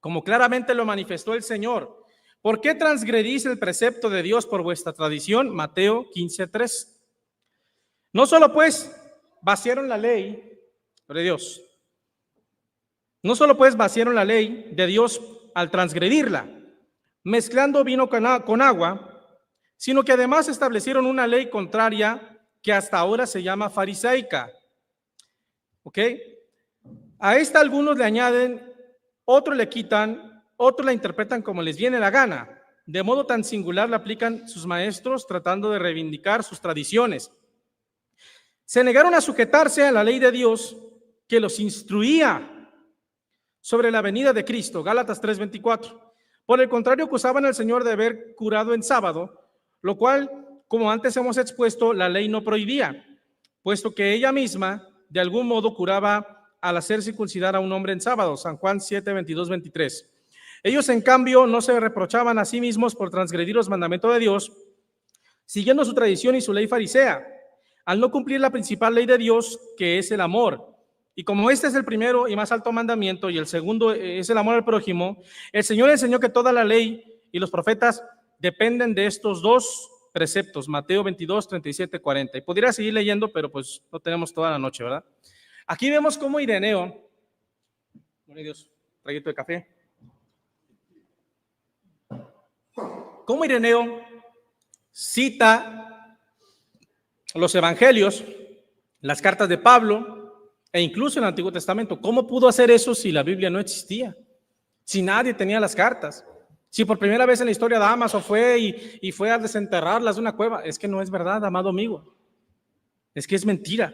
como claramente lo manifestó el Señor. ¿Por qué transgredís el precepto de Dios por vuestra tradición? Mateo 15:3. No solo pues vaciaron la ley de Dios, no solo pues vaciaron la ley de Dios al transgredirla, mezclando vino con agua, sino que además establecieron una ley contraria que hasta ahora se llama farisaica. ¿Ok? A esta algunos le añaden, otros le quitan, otros la interpretan como les viene la gana. De modo tan singular la aplican sus maestros tratando de reivindicar sus tradiciones. Se negaron a sujetarse a la ley de Dios que los instruía sobre la venida de Cristo, Gálatas 3:24. Por el contrario, acusaban al Señor de haber curado en sábado, lo cual, como antes hemos expuesto, la ley no prohibía, puesto que ella misma, de algún modo, curaba al hacer circuncidar a un hombre en sábado, San Juan 7:22-23. Ellos, en cambio, no se reprochaban a sí mismos por transgredir los mandamientos de Dios, siguiendo su tradición y su ley farisea, al no cumplir la principal ley de Dios, que es el amor. Y como este es el primero y más alto mandamiento y el segundo es el amor al prójimo, el Señor enseñó que toda la ley y los profetas dependen de estos dos preceptos, Mateo 22, 37, 40. Y podría seguir leyendo, pero pues no tenemos toda la noche, ¿verdad? Aquí vemos cómo Ireneo, Dios, traguito de café, cómo Ireneo cita los evangelios, las cartas de Pablo, e incluso en el Antiguo Testamento. ¿Cómo pudo hacer eso si la Biblia no existía? Si nadie tenía las cartas. Si por primera vez en la historia Dámaso fue y fue a desenterrarlas de una cueva. Es que no es verdad, amado amigo. Es que es mentira.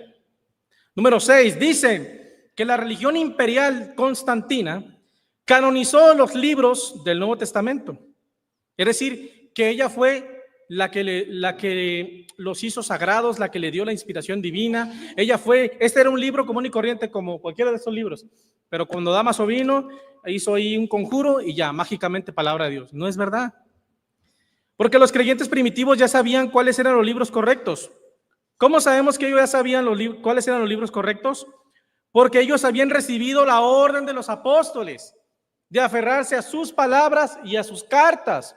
Número 6, dice que la religión imperial constantina canonizó los libros del Nuevo Testamento. Es decir, que ella fue la que los hizo sagrados, la que le dio la inspiración divina. Ella fue, este era un libro común y corriente como cualquiera de estos libros, pero cuando Dámaso vino, hizo ahí un conjuro y ya, mágicamente palabra de Dios. No es verdad. Porque los creyentes primitivos ya sabían cuáles eran los libros correctos. ¿Cómo sabemos que ellos ya sabían cuáles eran los libros correctos? Porque ellos habían recibido la orden de los apóstoles de aferrarse a sus palabras y a sus cartas,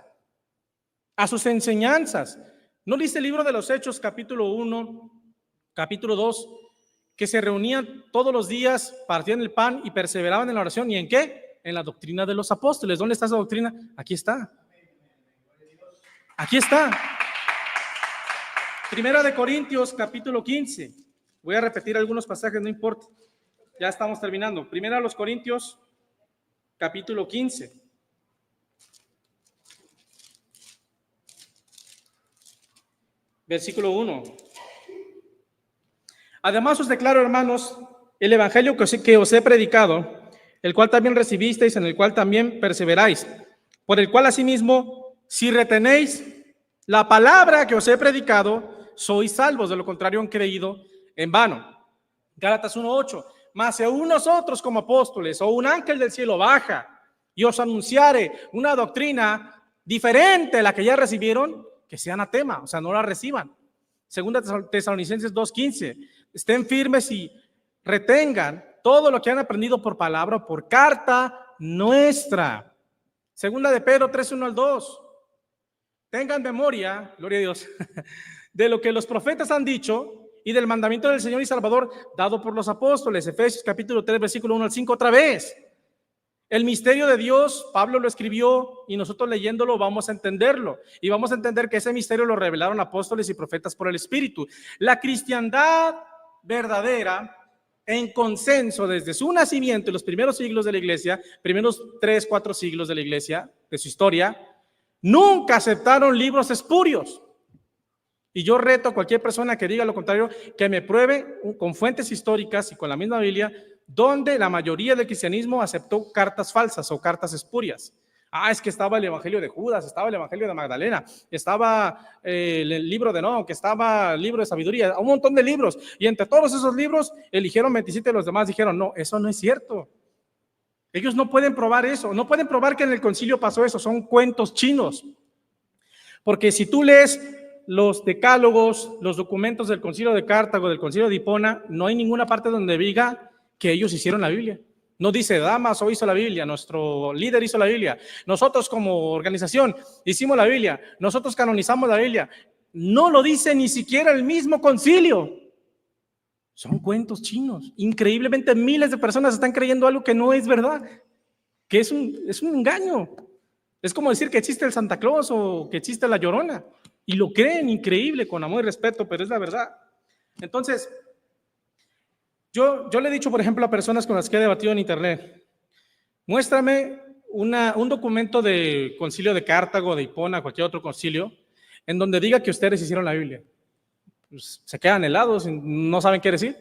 a sus enseñanzas. ¿No dice el libro de los Hechos, capítulo 1, capítulo 2, que se reunían todos los días, partían el pan y perseveraban en la oración? ¿Y en qué? En la doctrina de los apóstoles. ¿Dónde está esa doctrina? Aquí está. Aquí está. Primera de Corintios, capítulo 15. Voy a repetir algunos pasajes, no importa. Ya estamos terminando. Primera de los Corintios, capítulo 15. Versículo 1. Además os declaro, hermanos, el evangelio que os he predicado, el cual también recibisteis, en el cual también perseveráis, por el cual asimismo, si retenéis la palabra que os he predicado, sois salvos. De lo contrario han creído en vano. Gálatas 1:8. Mas si aún nosotros como apóstoles o un ángel del cielo baja y os anunciare una doctrina diferente a la que ya recibieron, que sea anatema, o sea, no la reciban. Segunda Tesalonicenses 2:15. Estén firmes y retengan todo lo que han aprendido por palabra o por carta nuestra. Segunda de Pedro 3:1-2. Tengan memoria, gloria a Dios, de lo que los profetas han dicho y del mandamiento del Señor y Salvador dado por los apóstoles. Efesios capítulo 3, versículo 1-5, otra vez. El misterio de Dios, Pablo lo escribió y nosotros leyéndolo vamos a entenderlo. Y vamos a entender que ese misterio lo revelaron apóstoles y profetas por el Espíritu. La cristiandad verdadera, en consenso desde su nacimiento, en los primeros siglos de la iglesia, primeros 3-4 siglos de la iglesia, de su historia, nunca aceptaron libros espurios. Y yo reto a cualquier persona que diga lo contrario, que me pruebe con fuentes históricas y con la misma Biblia, donde la mayoría del cristianismo aceptó cartas falsas o cartas espurias. Es que estaba el evangelio de Judas, estaba el evangelio de Magdalena, estaba el libro de Enoc, estaba el libro de sabiduría, un montón de libros. Y entre todos esos libros, eligieron 27 y los demás dijeron, no, eso no es cierto. Ellos no pueden probar eso, no pueden probar que en el concilio pasó eso, son cuentos chinos. Porque si tú lees los decálogos, los documentos del concilio de Cartago, del concilio de Hipona, no hay ninguna parte donde diga que ellos hicieron la Biblia. No dice Damaso hizo la Biblia, nuestro líder hizo la Biblia, nosotros como organización hicimos la Biblia, nosotros canonizamos la Biblia. No lo dice ni siquiera el mismo concilio. Son cuentos chinos. Increíblemente miles de personas están creyendo algo que no es verdad, que es un engaño. Es como decir que existe el Santa Claus o que existe la Llorona. Y lo creen, increíble, con amor y respeto, pero es la verdad. Entonces, yo le he dicho, por ejemplo, a personas con las que he debatido en internet, muéstrame un documento de concilio de Cartago, de Hipona, cualquier otro concilio, en donde diga que ustedes hicieron la Biblia. Pues se quedan helados, no saben qué decir.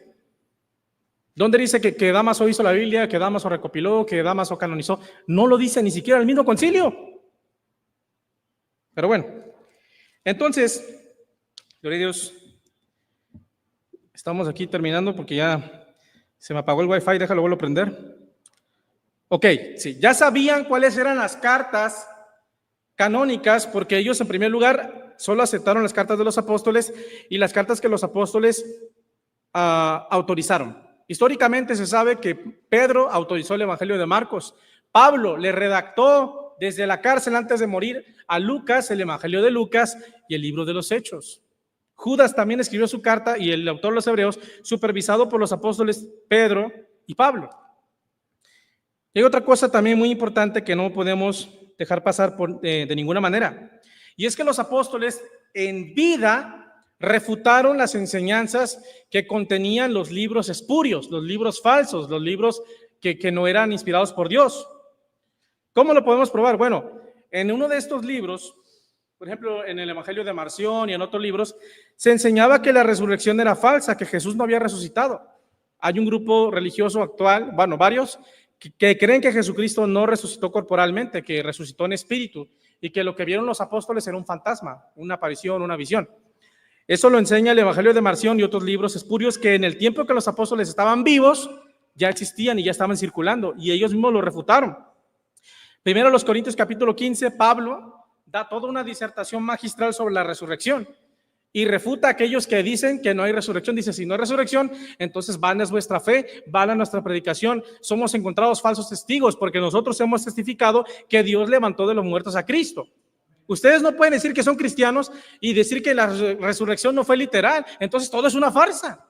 ¿Dónde dice que Damaso hizo la Biblia, que Damaso recopiló, que Damaso canonizó? No lo dice ni siquiera el mismo concilio. Pero bueno, entonces, gloria a Dios, estamos aquí terminando porque ya se me apagó el wifi, déjalo vuelvo a prender. Ok, sí, ya sabían cuáles eran las cartas canónicas porque ellos en primer lugar solo aceptaron las cartas de los apóstoles y las cartas que los apóstoles autorizaron. Históricamente se sabe que Pedro autorizó el Evangelio de Marcos. Pablo le redactó desde la cárcel antes de morir a Lucas, el Evangelio de Lucas y el libro de los Hechos. Judas también escribió su carta y el autor de los Hebreos, supervisado por los apóstoles Pedro y Pablo. Y hay otra cosa también muy importante que no podemos dejar pasar de ninguna manera. Y es que los apóstoles en vida refutaron las enseñanzas que contenían los libros espurios, los libros falsos, los libros que no eran inspirados por Dios. ¿Cómo lo podemos probar? Bueno, en uno de estos libros, por ejemplo, en el Evangelio de Marción y en otros libros, se enseñaba que la resurrección era falsa, que Jesús no había resucitado. Hay un grupo religioso actual, bueno, varios, que creen que Jesucristo no resucitó corporalmente, que resucitó en espíritu y que lo que vieron los apóstoles era un fantasma, una aparición, una visión. Eso lo enseña el Evangelio de Marción y otros libros espurios que en el tiempo que los apóstoles estaban vivos ya existían y ya estaban circulando y ellos mismos lo refutaron. Primero los Corintios capítulo 15, Pablo da toda una disertación magistral sobre la resurrección y refuta a aquellos que dicen que no hay resurrección. Dice, si no hay resurrección, entonces vana es vuestra fe, vana nuestra predicación, somos encontrados falsos testigos, porque nosotros hemos testificado que Dios levantó de los muertos a Cristo. Ustedes no pueden decir que son cristianos y decir que la resurrección no fue literal, entonces todo es una farsa.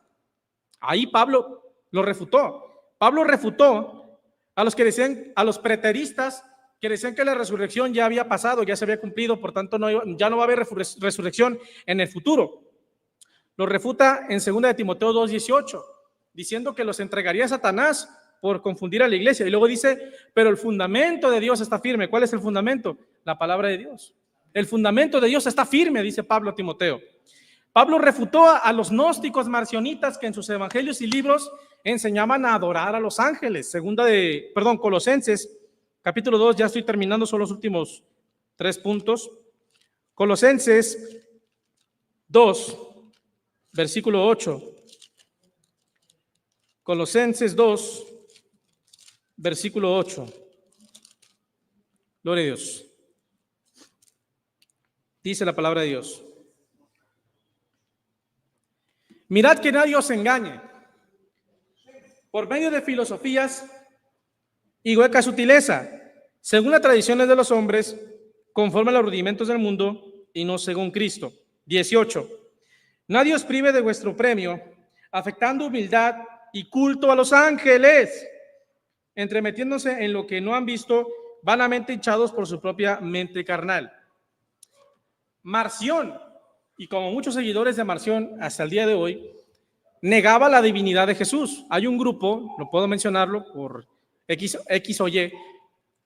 Ahí Pablo lo refutó. Pablo refutó a los que decían, a los preteristas, que decían que la resurrección ya había pasado, ya se había cumplido, por tanto ya no va a haber resurrección en el futuro. Lo refuta en 2 de Timoteo 2:18, diciendo que los entregaría a Satanás por confundir a la iglesia. Y luego dice, pero el fundamento de Dios está firme. ¿Cuál es el fundamento? La palabra de Dios. El fundamento de Dios está firme, dice Pablo a Timoteo. Pablo refutó a los gnósticos marcionitas que en sus evangelios y libros enseñaban a adorar a los ángeles. Colosenses capítulo 2, ya estoy terminando, son los últimos 3 puntos. Colosenses 2, versículo 8. Colosenses 2, versículo 8. Gloria a Dios. Dice la palabra de Dios. Mirad que nadie os engañe por medio de filosofías y hueca sutileza, según las tradiciones de los hombres, conforme a los rudimentos del mundo y no según Cristo. 18. Nadie os prive de vuestro premio, afectando humildad y culto a los ángeles, entremetiéndose en lo que no han visto, vanamente hinchados por su propia mente carnal. Marción, y como muchos seguidores de Marción hasta el día de hoy, negaba la divinidad de Jesús. Hay un grupo, no puedo mencionarlo por X o Y,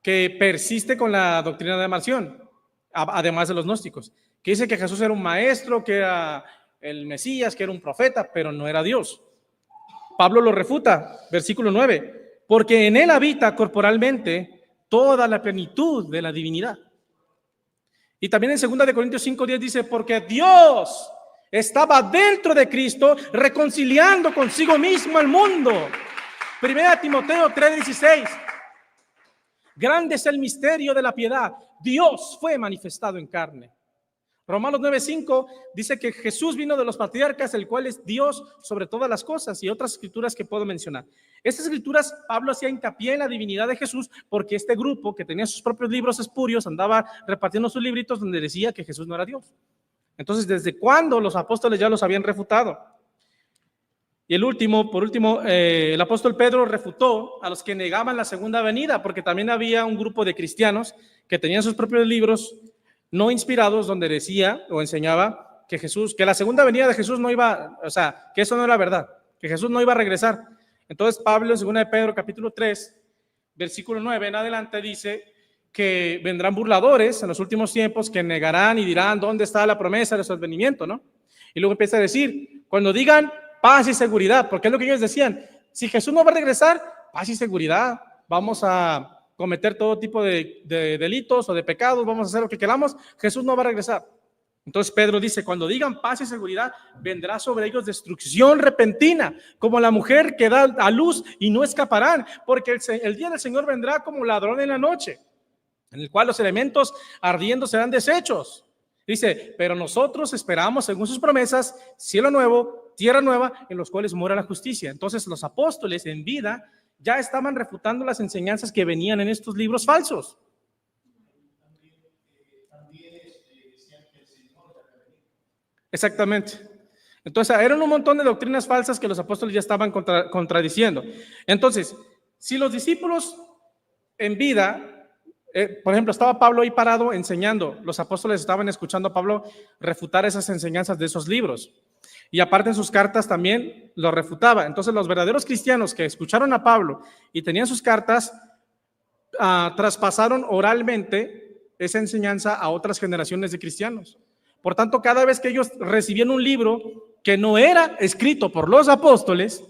que persiste con la doctrina de Marción, además de los gnósticos, que dice que Jesús era un maestro, que era el Mesías, que era un profeta, pero no era Dios. Pablo lo refuta, versículo 9, porque en él habita corporalmente toda la plenitud de la divinidad. Y también en 2 de Corintios 5:10 dice, porque Dios estaba dentro de Cristo reconciliando consigo mismo al mundo. 1 Timoteo 3:16, grande es el misterio de la piedad, Dios fue manifestado en carne. Romanos 9:5 dice que Jesús vino de los patriarcas, el cual es Dios sobre todas las cosas, y otras escrituras que puedo mencionar. Estas escrituras, Pablo hacía hincapié en la divinidad de Jesús, porque este grupo que tenía sus propios libros espurios andaba repartiendo sus libritos donde decía que Jesús no era Dios. Entonces, ¿desde cuándo los apóstoles ya los habían refutado? Y por último, el apóstol Pedro refutó a los que negaban la segunda venida, porque también había un grupo de cristianos que tenían sus propios libros no inspirados donde decía o enseñaba que la segunda venida de Jesús no iba, o sea, que eso no era verdad, que Jesús no iba a regresar. Entonces Pablo en 2 de Pedro capítulo 3, versículo 9 en adelante dice que vendrán burladores en los últimos tiempos que negarán y dirán dónde está la promesa de su advenimiento, ¿no? Y luego empieza a decir, cuando digan paz y seguridad, porque es lo que ellos decían, si Jesús no va a regresar, paz y seguridad, vamos a cometer todo tipo de delitos o de pecados, vamos a hacer lo que queramos, Jesús no va a regresar. Entonces Pedro dice, cuando digan paz y seguridad, vendrá sobre ellos destrucción repentina, como la mujer que da a luz y no escaparán, porque el día del Señor vendrá como ladrón en la noche, en el cual los elementos ardiendo serán deshechos. Dice, pero nosotros esperamos, según sus promesas, cielo nuevo, tierra nueva, en los cuales mora la justicia. Entonces los apóstoles en vida ya estaban refutando las enseñanzas que venían en estos libros falsos. Exactamente. Entonces eran un montón de doctrinas falsas que los apóstoles ya estaban contradiciendo. Entonces, si los discípulos en vida, por ejemplo, estaba Pablo ahí parado enseñando, los apóstoles estaban escuchando a Pablo refutar esas enseñanzas de esos libros. Y aparte en sus cartas también lo refutaba. Entonces los verdaderos cristianos que escucharon a Pablo y tenían sus cartas, traspasaron oralmente esa enseñanza a otras generaciones de cristianos. Por tanto, cada vez que ellos recibían un libro que no era escrito por los apóstoles,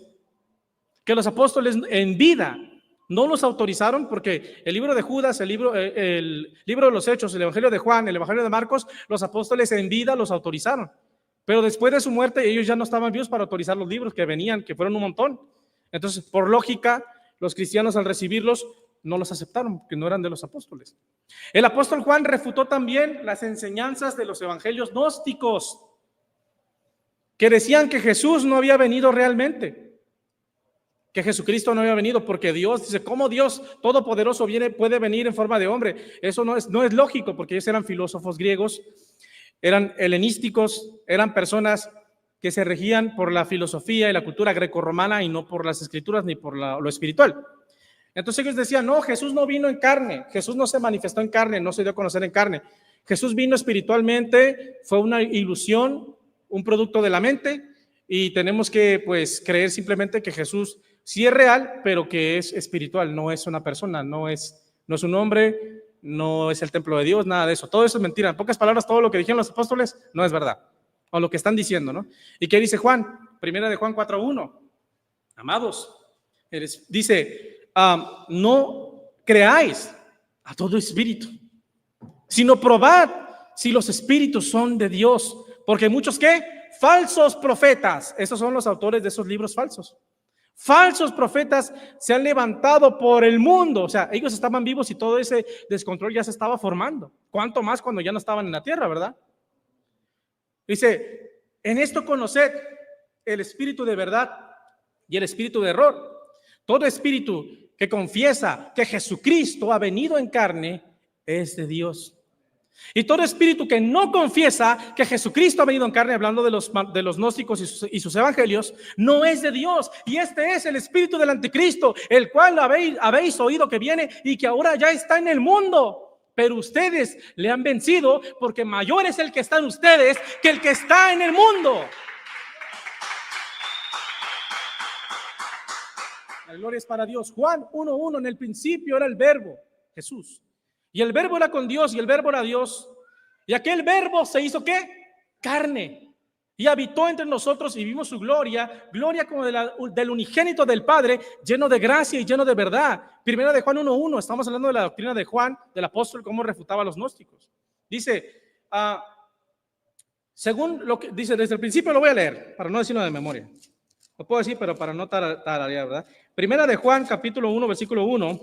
que los apóstoles en vida no los autorizaron, porque el libro de Judas, el libro de los Hechos, el Evangelio de Juan, el Evangelio de Marcos, los apóstoles en vida los autorizaron. Pero después de su muerte ellos ya no estaban vivos para autorizar los libros que venían, que fueron un montón. Entonces, por lógica, los cristianos al recibirlos no los aceptaron porque no eran de los apóstoles. El apóstol Juan refutó también las enseñanzas de los evangelios gnósticos, que decían que Jesús no había venido realmente, que Jesucristo no había venido, porque Dios dice, ¿cómo Dios todopoderoso puede venir en forma de hombre? Eso no es lógico, porque ellos eran filósofos griegos, eran helenísticos, eran personas que se regían por la filosofía y la cultura grecorromana y no por las escrituras ni por lo espiritual. Entonces ellos decían, no, Jesús no vino en carne, Jesús no se manifestó en carne, no se dio a conocer en carne. Jesús vino espiritualmente, fue una ilusión, un producto de la mente, y tenemos que pues creer simplemente que Jesús sí es real, pero que es espiritual, no es una persona, no es un hombre, no es el templo de Dios, nada de eso. Todo eso es mentira. En pocas palabras, todo lo que dijeron los apóstoles no es verdad, o lo que están diciendo, ¿no? ¿Y qué dice Juan? Primera de Juan 4:1. Amados, dice, no creáis a todo espíritu, sino probad si los espíritus son de Dios, porque muchos ¿qué? Falsos profetas, esos son los autores de esos libros falsos. Falsos profetas se han levantado por el mundo, o sea, ellos estaban vivos y todo ese descontrol ya se estaba formando. ¿Cuánto más cuando ya no estaban en la tierra, verdad? Dice, en esto conoced el espíritu de verdad y el espíritu de error. Todo espíritu que confiesa que Jesucristo ha venido en carne es de Dios. Y todo espíritu que no confiesa que Jesucristo ha venido en carne, hablando de los gnósticos y sus evangelios, no es de Dios. Y este es el espíritu del anticristo, el cual habéis oído que viene y que ahora ya está en el mundo. Pero ustedes le han vencido, porque mayor es el que está en ustedes que el que está en el mundo. La gloria es para Dios. Juan 1:1, en el principio era el verbo, Jesús. Y el verbo era con Dios y el verbo era Dios. Y aquel verbo se hizo ¿qué? Carne. Y habitó entre nosotros y vimos su gloria, gloria como del unigénito del Padre, lleno de gracia y lleno de verdad. Primera de Juan 1:1, estamos hablando de la doctrina de Juan, del apóstol, cómo refutaba a los gnósticos. Dice, según lo que dice, desde el principio lo voy a leer, para no decirlo de memoria. Lo puedo decir, pero para no tararear, ¿verdad? Primera de Juan, capítulo 1, versículo 1.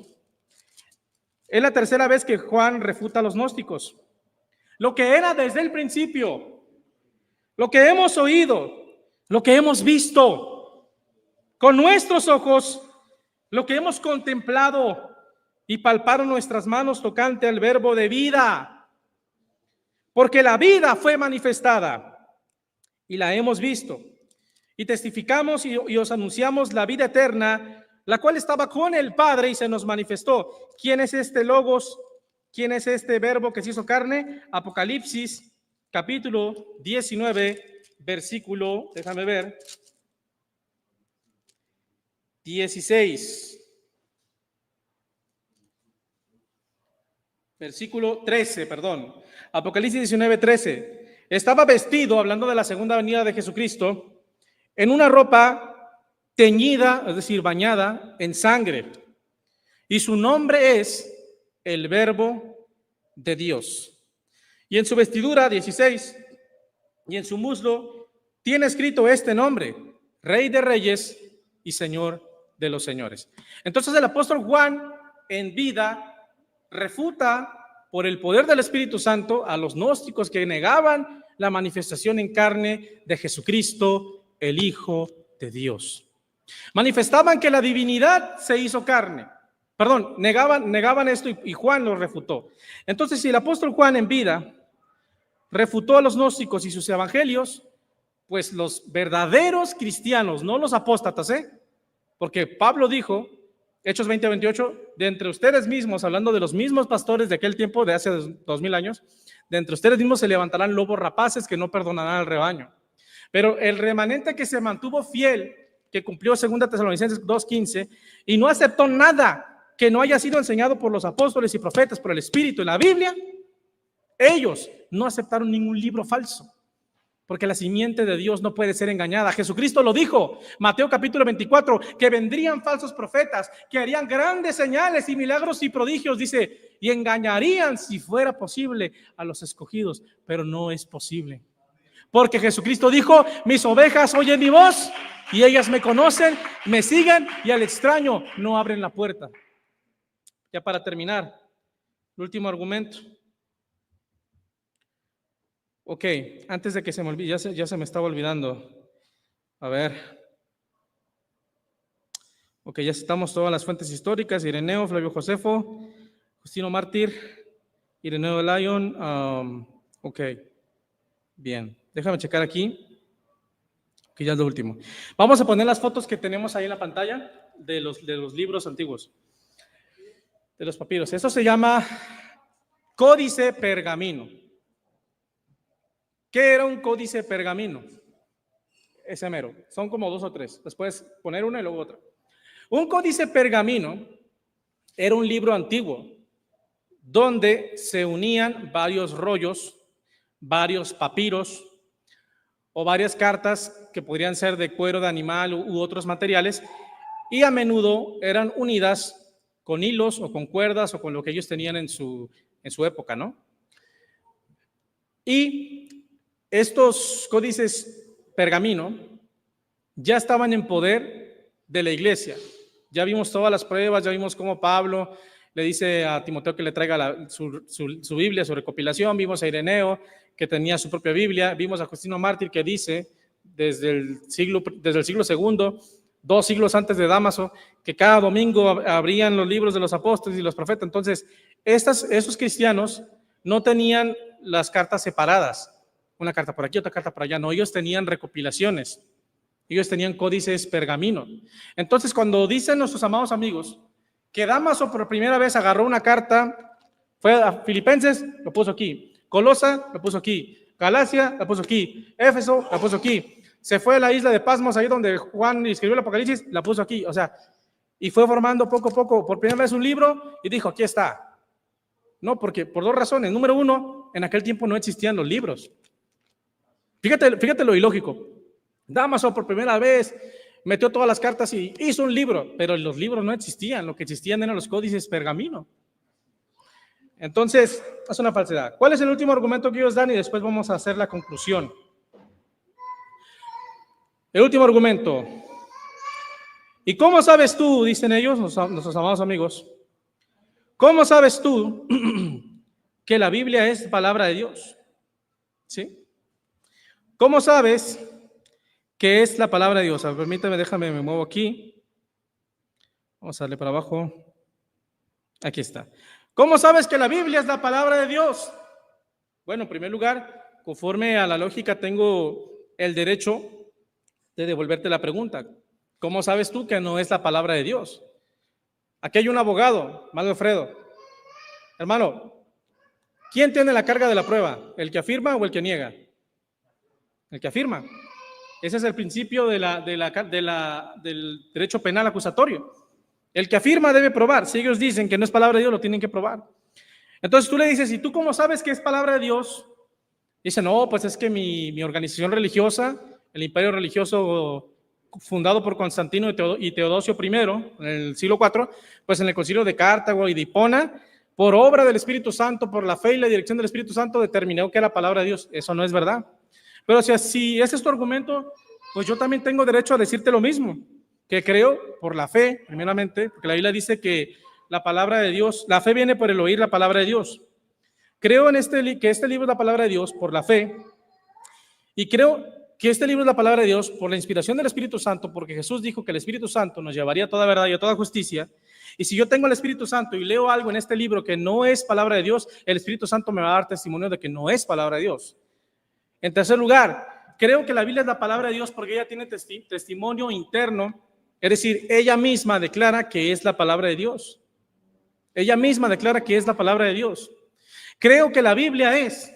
Es la tercera vez que Juan refuta a los gnósticos. Lo que era desde el principio, lo que hemos oído, lo que hemos visto con nuestros ojos, lo que hemos contemplado y palparon nuestras manos tocante al verbo de vida. Porque la vida fue manifestada y la hemos visto. Y testificamos y os anunciamos la vida eterna, la cual estaba con el Padre y se nos manifestó. ¿Quién es este Logos? ¿Quién es este verbo que se hizo carne? Apocalipsis, capítulo 19, versículo, déjame ver, 16. Versículo 13, perdón. Apocalipsis 19, 13. Estaba vestido, hablando de la segunda venida de Jesucristo, en una ropa teñida, es decir, bañada en sangre. Y su nombre es el Verbo de Dios. Y en su vestidura, 16, y en su muslo, tiene escrito este nombre: Rey de Reyes y Señor de los Señores. Entonces el apóstol Juan, en vida, refuta por el poder del Espíritu Santo a los gnósticos que negaban la manifestación en carne de Jesucristo, el Hijo de Dios. Manifestaban que la divinidad se hizo carne. Perdón, negaban esto y Juan lo refutó. Entonces, si el apóstol Juan en vida refutó a los gnósticos y sus evangelios, pues los verdaderos cristianos, no los apóstatas, porque Pablo dijo, Hechos 20:28, de entre ustedes mismos, hablando de los mismos pastores de aquel tiempo, de hace 2000 años, de entre ustedes mismos se levantarán lobos rapaces que no perdonarán al rebaño. Pero el remanente que se mantuvo fiel, que cumplió 2 Tesalonicenses 2:15, y no aceptó nada que no haya sido enseñado por los apóstoles y profetas, por el Espíritu en la Biblia, ellos no aceptaron ningún libro falso, porque la simiente de Dios no puede ser engañada. Jesucristo lo dijo, Mateo capítulo 24, que vendrían falsos profetas, que harían grandes señales y milagros y prodigios, dice, y engañarían, si fuera posible, a los escogidos, pero no es posible. Porque Jesucristo dijo, mis ovejas oyen mi voz y ellas me conocen, me siguen y al extraño no abren la puerta. Ya para terminar, el último argumento. Ok, antes de que se me olvide, ya se me estaba olvidando. A ver. Ok, ya citamos todas las fuentes históricas: Ireneo, Flavio Josefo, Justino Mártir, Ireneo de Lyon. Ok, bien. Déjame checar aquí, que ya es lo último. Vamos a poner las fotos que tenemos ahí en la pantalla de los libros antiguos, de los papiros. Esto se llama Códice Pergamino. ¿Qué era un códice pergamino? Ese mero. Son como 2 o 3. Después poner una y luego otra. Un códice pergamino era un libro antiguo donde se unían varios rollos, varios papiros o varias cartas que podrían ser de cuero de animal u otros materiales, y a menudo eran unidas con hilos o con cuerdas o con lo que ellos tenían en su época, ¿no? Y estos códices pergamino ya estaban en poder de la iglesia. Ya vimos todas las pruebas, ya vimos cómo Pablo le dice a Timoteo que le traiga su Biblia, su recopilación. Vimos a Ireneo, que tenía su propia Biblia. Vimos a Justino Mártir, que dice desde el siglo II, 2 siglos antes de Dámaso, que cada domingo abrían los libros de los apóstoles y los profetas. Entonces, esos cristianos no tenían las cartas separadas, una carta por aquí, otra carta por allá. No, ellos tenían recopilaciones. Ellos tenían códices pergamino. Entonces, cuando dicen nuestros amados amigos que Dámaso por primera vez agarró una carta, fue a Filipenses, lo puso aquí. Colosa, lo puso aquí. Galacia, la puso aquí. Éfeso, la puso aquí. Se fue a la isla de Pasmos, ahí donde Juan escribió el Apocalipsis, la puso aquí. O sea, y fue formando poco a poco, por primera vez un libro, y dijo, aquí está. No, porque por 2 razones. Número 1, en aquel tiempo no existían los libros. Fíjate lo ilógico. Dámaso por primera vez metió todas las cartas y hizo un libro, pero los libros no existían, lo que existían eran los códices pergamino. Entonces, es una falsedad. ¿Cuál es el último argumento que ellos dan? Y después vamos a hacer la conclusión. El último argumento. ¿Y cómo sabes tú, dicen ellos, nuestros amados amigos, cómo sabes tú que la Biblia es palabra de Dios? ¿Sí? ¿Cómo sabes que es la palabra de Dios? Permítame, déjame, me muevo aquí. Vamos a darle para abajo. Aquí está. ¿Cómo sabes que la Biblia es la palabra de Dios? Bueno, en primer lugar, conforme a la lógica, tengo el derecho de devolverte la pregunta. ¿Cómo sabes tú que no es la palabra de Dios? Aquí hay un abogado, Manuel Alfredo. Hermano, ¿quién tiene la carga de la prueba? ¿El que afirma o el que niega? El que afirma. Ese es el principio del derecho penal acusatorio. El que afirma debe probar. Si ellos dicen que no es palabra de Dios, lo tienen que probar. Entonces tú le dices, ¿y tú cómo sabes que es palabra de Dios? Dice, no, pues es que mi organización religiosa, el imperio religioso fundado por Constantino y Teodosio I en el siglo IV, pues en el concilio de Cartago y de Hipona, por obra del Espíritu Santo, por la fe y la dirección del Espíritu Santo, determinó que era palabra de Dios. Eso no es verdad. Pero si ese es tu argumento, pues yo también tengo derecho a decirte lo mismo, que creo por la fe, primeramente, porque la Biblia dice que la palabra de Dios, la fe viene por el oír la palabra de Dios. Creo que este libro es la palabra de Dios por la fe, y creo que este libro es la palabra de Dios por la inspiración del Espíritu Santo, porque Jesús dijo que el Espíritu Santo nos llevaría a toda verdad y a toda justicia. Y si yo tengo el Espíritu Santo y leo algo en este libro que no es palabra de Dios, el Espíritu Santo me va a dar testimonio de que no es palabra de Dios. En tercer lugar, creo que la Biblia es la palabra de Dios porque ella tiene testimonio interno, es decir, ella misma declara que es la palabra de Dios. Ella misma declara que es la palabra de Dios. Creo que la Biblia es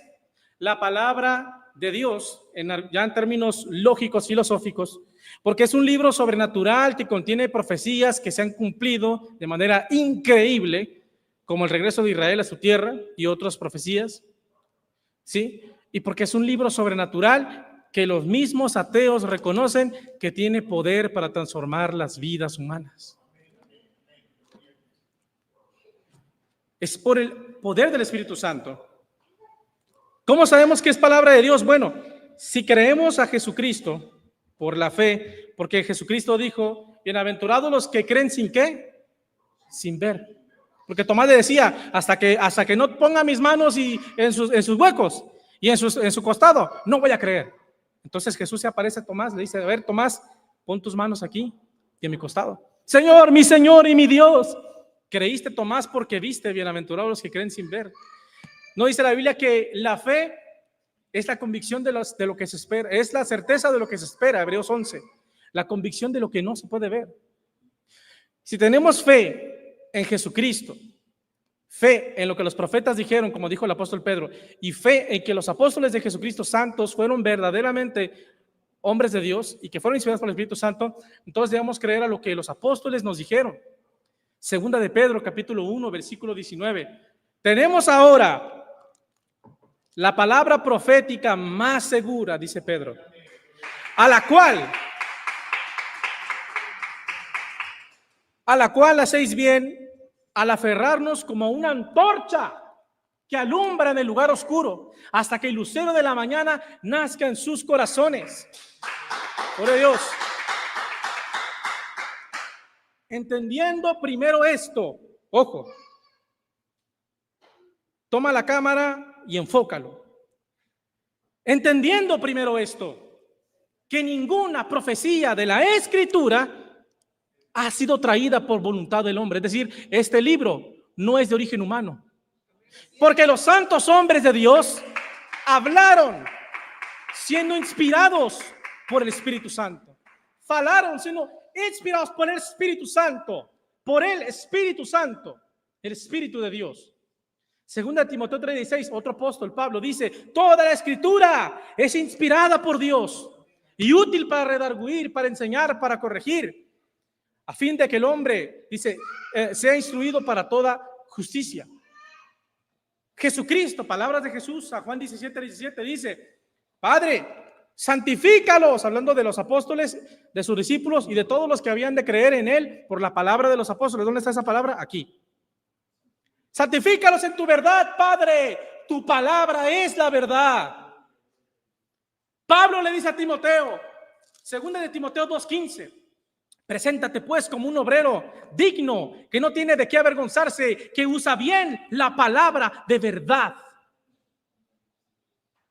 la palabra de Dios, ya en términos lógicos, filosóficos, porque es un libro sobrenatural que contiene profecías que se han cumplido de manera increíble, como el regreso de Israel a su tierra y otras profecías, ¿sí? Y porque es un libro sobrenatural que los mismos ateos reconocen que tiene poder para transformar las vidas humanas. Es por el poder del Espíritu Santo. ¿Cómo sabemos que es palabra de Dios? Bueno, si creemos a Jesucristo por la fe, porque Jesucristo dijo, bienaventurados los que creen sin ¿qué? Sin ver. Porque Tomás le decía, hasta que no ponga mis manos en sus huecos y en su costado, no voy a creer. Entonces Jesús se aparece a Tomás, le dice, a ver, Tomás, pon tus manos aquí y en mi costado. Señor y mi Dios. Creíste, Tomás, porque viste. Bienaventurados los que creen sin ver. ¿No dice la Biblia que la fe es la convicción de lo que se espera? Es la certeza de lo que se espera, Hebreos 11. La convicción de lo que no se puede ver. Si tenemos fe en Jesucristo, fe en lo que los profetas dijeron, como dijo el apóstol Pedro, y fe en que los apóstoles de Jesucristo santos fueron verdaderamente hombres de Dios y que fueron inspirados por el Espíritu Santo, entonces debemos creer a lo que los apóstoles nos dijeron. Segunda de Pedro, capítulo 1, versículo 19. Tenemos ahora la palabra profética más segura, dice Pedro, a la cual hacéis bien al aferrarnos como una antorcha que alumbra en el lugar oscuro hasta que el lucero de la mañana nazca en sus corazones. Por Dios. Entendiendo primero esto, ojo, toma la cámara y enfócalo. Entendiendo primero esto, que ninguna profecía de la Escritura ha sido traída por voluntad del hombre. Es decir, este libro no es de origen humano. Porque los santos hombres de Dios hablaron siendo inspirados por el Espíritu Santo. Falaron siendo inspirados por el Espíritu Santo. Por el Espíritu Santo, el Espíritu de Dios. Segunda Timoteo 3:16, otro apóstol, Pablo, dice, toda la Escritura es inspirada por Dios y útil para redarguir, para enseñar, para corregir, a fin de que el hombre, dice, sea instruido para toda justicia. Jesucristo, palabras de Jesús, a Juan 17:17, dice, Padre, santifícalos, hablando de los apóstoles, de sus discípulos y de todos los que habían de creer en él por la palabra de los apóstoles. ¿Dónde está esa palabra? Aquí. Santifícalos en tu verdad, Padre, tu palabra es la verdad. Pablo le dice a Timoteo, segunda de Timoteo 2:15, preséntate pues como un obrero digno, que no tiene de qué avergonzarse, que usa bien la palabra de verdad.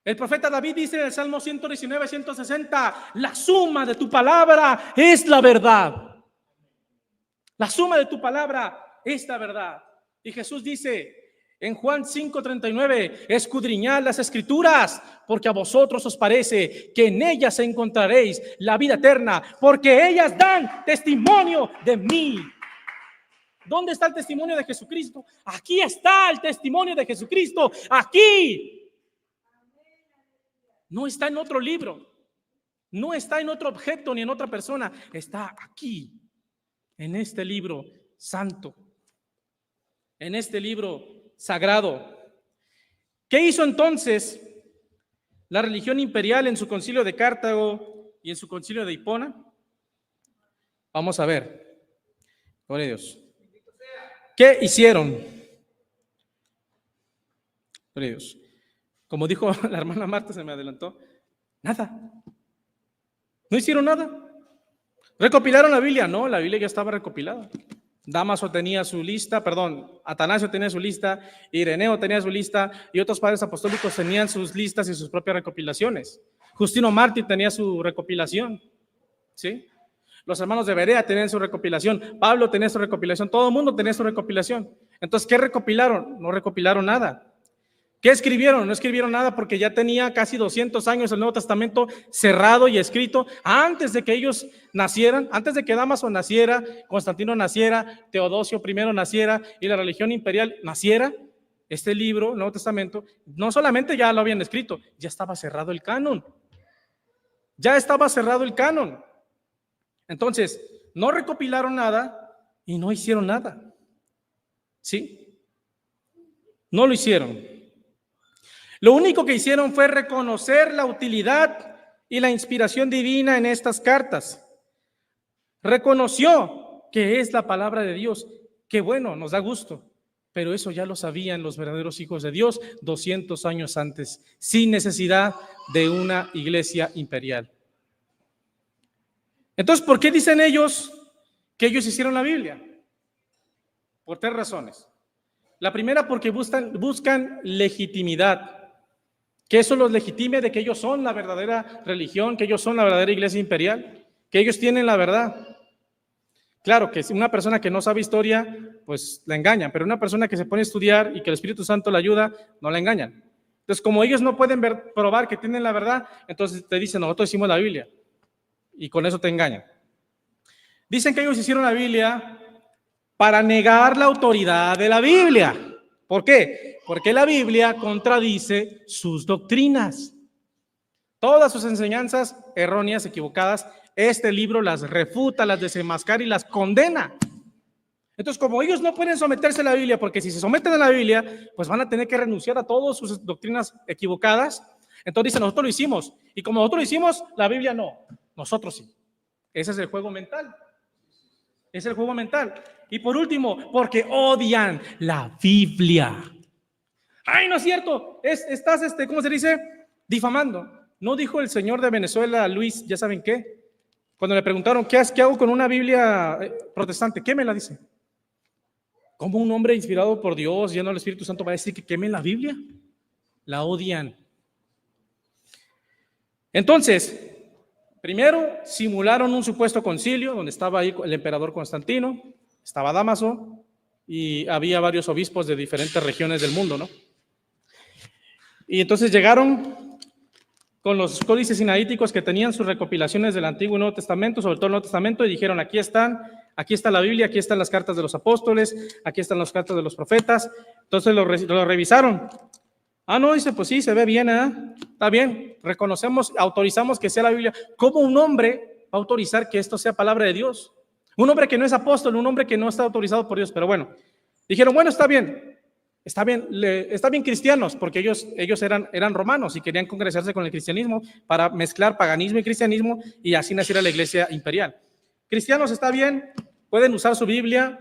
El profeta David dice en el Salmo 119, 160, la suma de tu palabra es la verdad. La suma de tu palabra es la verdad. Y Jesús dice en Juan 5:39, escudriñad las Escrituras, porque a vosotros os parece que en ellas encontraréis la vida eterna, porque ellas dan testimonio de mí. ¿Dónde está el testimonio de Jesucristo? Aquí está el testimonio de Jesucristo, aquí. No está en otro libro, no está en otro objeto ni en otra persona, está aquí, en este libro santo, en este libro sagrado. ¿Qué hizo entonces la religión imperial en su concilio de Cartago y en su concilio de Hipona? Vamos a ver. Gloria a Dios. ¿Qué hicieron? Gloria a Dios. Como dijo la hermana Marta, se me adelantó. Nada. No hicieron nada. ¿Recopilaron la Biblia? No, la Biblia ya estaba recopilada. Damaso tenía su lista, Atanasio tenía su lista, Ireneo tenía su lista y otros padres apostólicos tenían sus listas y sus propias recopilaciones. Justino Mártir tenía su recopilación, ¿sí? Los hermanos de Berea tenían su recopilación, Pablo tenía su recopilación, todo el mundo tenía su recopilación. Entonces, ¿qué recopilaron? No recopilaron nada. ¿Qué escribieron? No escribieron nada porque ya tenía casi 200 años el Nuevo Testamento cerrado y escrito antes de que ellos nacieran, antes de que Damaso naciera, Constantino naciera, Teodosio I naciera y la religión imperial naciera. Este libro, el Nuevo Testamento, no solamente ya lo habían escrito, ya estaba cerrado el canon. Ya estaba cerrado el canon. Entonces, no recopilaron nada y no hicieron nada. ¿Sí? No lo hicieron. Lo único que hicieron fue reconocer la utilidad y la inspiración divina en estas cartas. Reconoció que es la palabra de Dios, que bueno, nos da gusto, pero eso ya lo sabían los verdaderos hijos de Dios 200 años antes, sin necesidad de una iglesia imperial. Entonces, ¿por qué dicen ellos que ellos hicieron la Biblia? Por tres razones. La primera porque buscan legitimidad, que eso los legitime de que ellos son la verdadera religión, que ellos son la verdadera iglesia imperial, que ellos tienen la verdad. Claro que si una persona que no sabe historia, pues la engañan, pero una persona que se pone a estudiar y que el Espíritu Santo la ayuda, no la engañan. Entonces, como ellos no pueden probar que tienen la verdad, entonces te dicen, nosotros hicimos la Biblia, y con eso te engañan. Dicen que ellos hicieron la Biblia para negar la autoridad de la Biblia. ¿Por qué? Porque la Biblia contradice sus doctrinas. Todas sus enseñanzas erróneas, equivocadas, este libro las refuta, las desenmascara y las condena. Entonces, como ellos no pueden someterse a la Biblia, porque si se someten a la Biblia, pues van a tener que renunciar a todas sus doctrinas equivocadas. Entonces dicen, nosotros lo hicimos. Y como nosotros lo hicimos, la Biblia no. Nosotros sí. Ese es el juego mental. Es el juego mental. Y por último, porque odian la Biblia. ¡Ay, no es cierto! Estás, ¿cómo se dice? Difamando. ¿No dijo el señor de Venezuela, Luis, ya saben qué? Cuando le preguntaron, ¿qué hago con una Biblia protestante? ¿Qué me la dice? ¿Cómo un hombre inspirado por Dios, lleno del Espíritu Santo, va a decir que queme la Biblia? La odian. Entonces, primero simularon un supuesto concilio donde estaba ahí el emperador Constantino, estaba Dámaso y había varios obispos de diferentes regiones del mundo, ¿no? Y entonces llegaron con los códices sinaíticos que tenían sus recopilaciones del Antiguo y Nuevo Testamento, sobre todo el Nuevo Testamento, y dijeron, aquí está la Biblia, aquí están las cartas de los apóstoles, aquí están las cartas de los profetas. Entonces lo revisaron. Ah, no, dice, pues sí, se ve bien, está bien, reconocemos, autorizamos que sea la Biblia. ¿Cómo un hombre va a autorizar que esto sea palabra de Dios? Un hombre que no es apóstol, un hombre que no está autorizado por Dios, pero bueno, dijeron, bueno, está bien cristianos, porque ellos eran romanos y querían congregarse con el cristianismo para mezclar paganismo y cristianismo y así naciera la iglesia imperial. Cristianos, está bien, pueden usar su Biblia.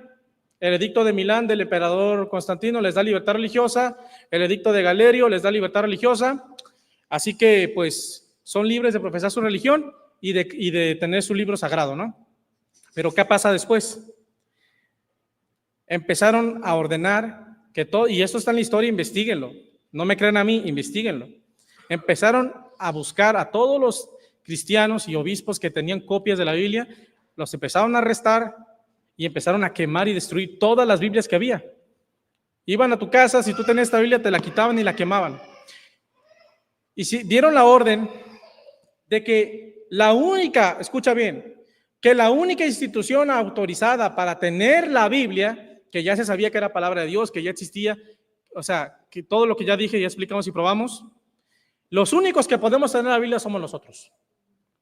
El edicto de Milán del emperador Constantino les da libertad religiosa, el edicto de Galerio les da libertad religiosa, así que pues son libres de profesar su religión y de tener su libro sagrado, ¿no? Pero ¿qué pasa después? Empezaron a ordenar que todo, y esto está en la historia, investíguenlo, no me crean a mí, investíguenlo. Empezaron a buscar a todos los cristianos y obispos que tenían copias de la Biblia, los empezaron a arrestar y empezaron a quemar y destruir todas las Biblias que había. Iban a tu casa, si tú tenías esta Biblia, te la quitaban y la quemaban. Y si dieron la orden de que escucha bien, que la única institución autorizada para tener la Biblia, que ya se sabía que era palabra de Dios, que ya existía, o sea, que todo lo que ya dije, ya explicamos y probamos, los únicos que podemos tener la Biblia somos nosotros,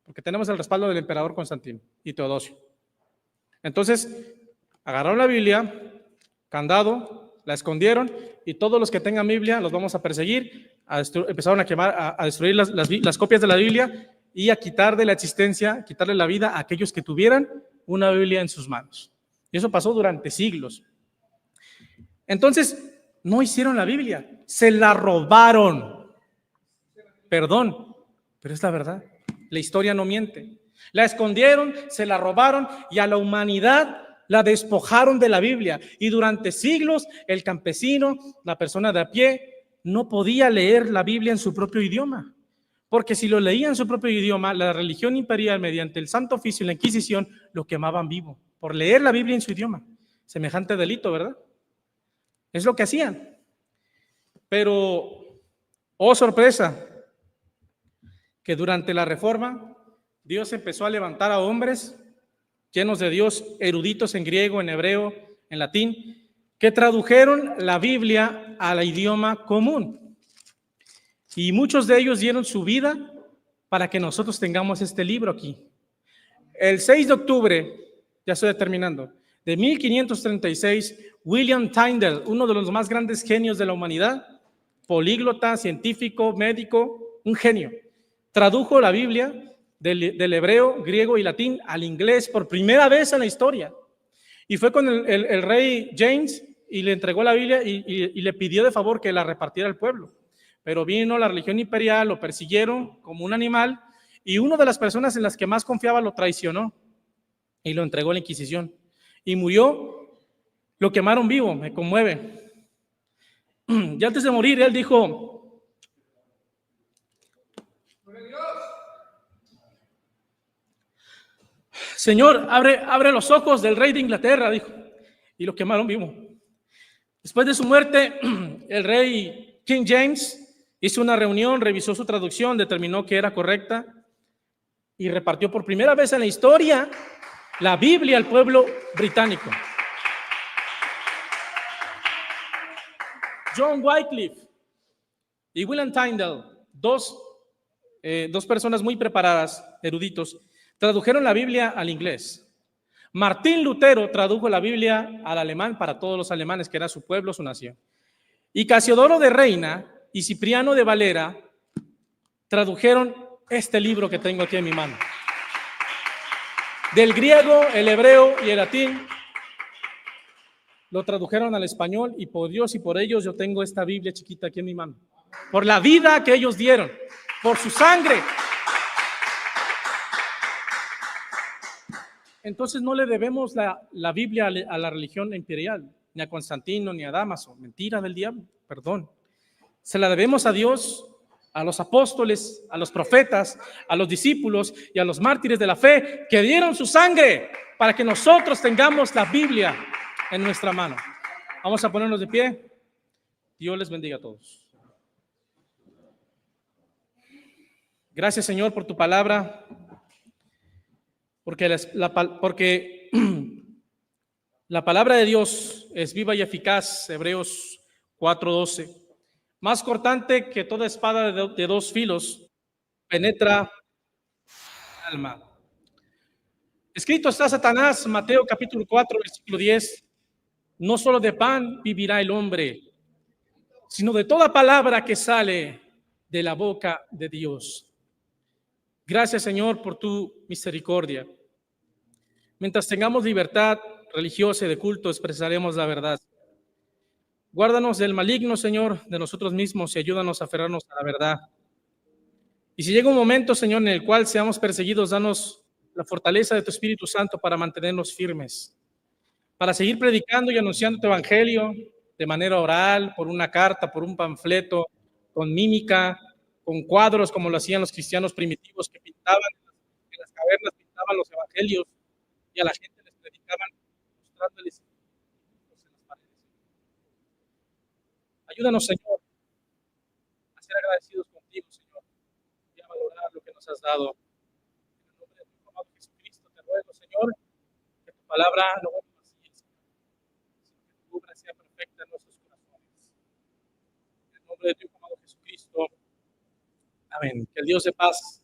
porque tenemos el respaldo del emperador Constantino y Teodosio. Entonces, agarraron la Biblia, candado, la escondieron, y todos los que tengan Biblia los vamos a perseguir, empezaron a quemar, a destruir las copias de la Biblia y a quitar de la existencia, quitarle la vida a aquellos que tuvieran una Biblia en sus manos. Y eso pasó durante siglos. Entonces, no hicieron la Biblia, se la robaron. Perdón, pero es la verdad. La historia no miente. La escondieron, se la robaron y a la humanidad la despojaron de la Biblia. Y durante siglos, el campesino, la persona de a pie, no podía leer la Biblia en su propio idioma. Porque si lo leía en su propio idioma, la religión imperial, mediante el Santo Oficio y la Inquisición, lo quemaban vivo. Por leer la Biblia en su idioma. Semejante delito, ¿verdad? Es lo que hacían. Pero, oh sorpresa, que durante la Reforma, Dios empezó a levantar a hombres llenos de Dios, eruditos en griego, en hebreo, en latín, que tradujeron la Biblia al idioma común. Y muchos de ellos dieron su vida para que nosotros tengamos este libro aquí. El 6 de octubre, ya estoy terminando, de 1536, William Tyndale, uno de los más grandes genios de la humanidad, políglota, científico, médico, un genio, tradujo la Biblia del hebreo, griego y latín al inglés por primera vez en la historia. Y fue con el rey James y le entregó la Biblia y le pidió de favor que la repartiera al pueblo. Pero vino la religión imperial, lo persiguieron como un animal y una de las personas en las que más confiaba lo traicionó y lo entregó a la Inquisición. Y murió, lo quemaron vivo, me conmueve. Y antes de morir, él dijo: Señor, abre los ojos del rey de Inglaterra, dijo, y lo quemaron vivo. Después de su muerte, el rey King James hizo una reunión, revisó su traducción, determinó que era correcta y repartió por primera vez en la historia la Biblia al pueblo británico. John Wycliffe y William Tyndale, dos personas muy preparadas, eruditos, tradujeron la Biblia al inglés. Martín Lutero tradujo la Biblia al alemán para todos los alemanes, que era su pueblo, su nación. Y Casiodoro de Reina y Cipriano de Valera tradujeron este libro que tengo aquí en mi mano. Del griego, el hebreo y el latín lo tradujeron al español, y por Dios y por ellos yo tengo esta Biblia chiquita aquí en mi mano. Por la vida que ellos dieron, por su sangre. Entonces no le debemos la Biblia a la religión imperial, ni a Constantino, ni a Dámaso. Mentira del diablo, perdón. Se la debemos a Dios, a los apóstoles, a los profetas, a los discípulos y a los mártires de la fe que dieron su sangre para que nosotros tengamos la Biblia en nuestra mano. Vamos a ponernos de pie. Dios les bendiga a todos. Gracias, Señor, por tu palabra, porque la palabra de Dios es viva y eficaz. Hebreos 4:12. Más cortante que toda espada de dos filos, penetra el alma. Escrito está, Satanás, Mateo capítulo 4, versículo 10. No solo de pan vivirá el hombre, sino de toda palabra que sale de la boca de Dios. Gracias, Señor, por tu misericordia. Mientras tengamos libertad religiosa y de culto, expresaremos la verdad. Guárdanos del maligno, Señor, de nosotros mismos, y ayúdanos a aferrarnos a la verdad. Y si llega un momento, Señor, en el cual seamos perseguidos, danos la fortaleza de tu Espíritu Santo para mantenernos firmes, para seguir predicando y anunciando tu evangelio de manera oral, por una carta, por un panfleto, con mímica, con cuadros, como lo hacían los cristianos primitivos que pintaban en las cavernas, pintaban los evangelios y a la gente les predicaban mostrándoles en las paredes. Ayúdanos, Señor, a ser agradecidos contigo, Señor, y a valorar lo que nos has dado. En el nombre de tu amado Jesucristo te ruego, Señor, que tu palabra no vuelva vacía, sino que tu obra sea perfecta en nuestros corazones. En el nombre de tu amado Jesucristo. Amén. Que el Dios de paz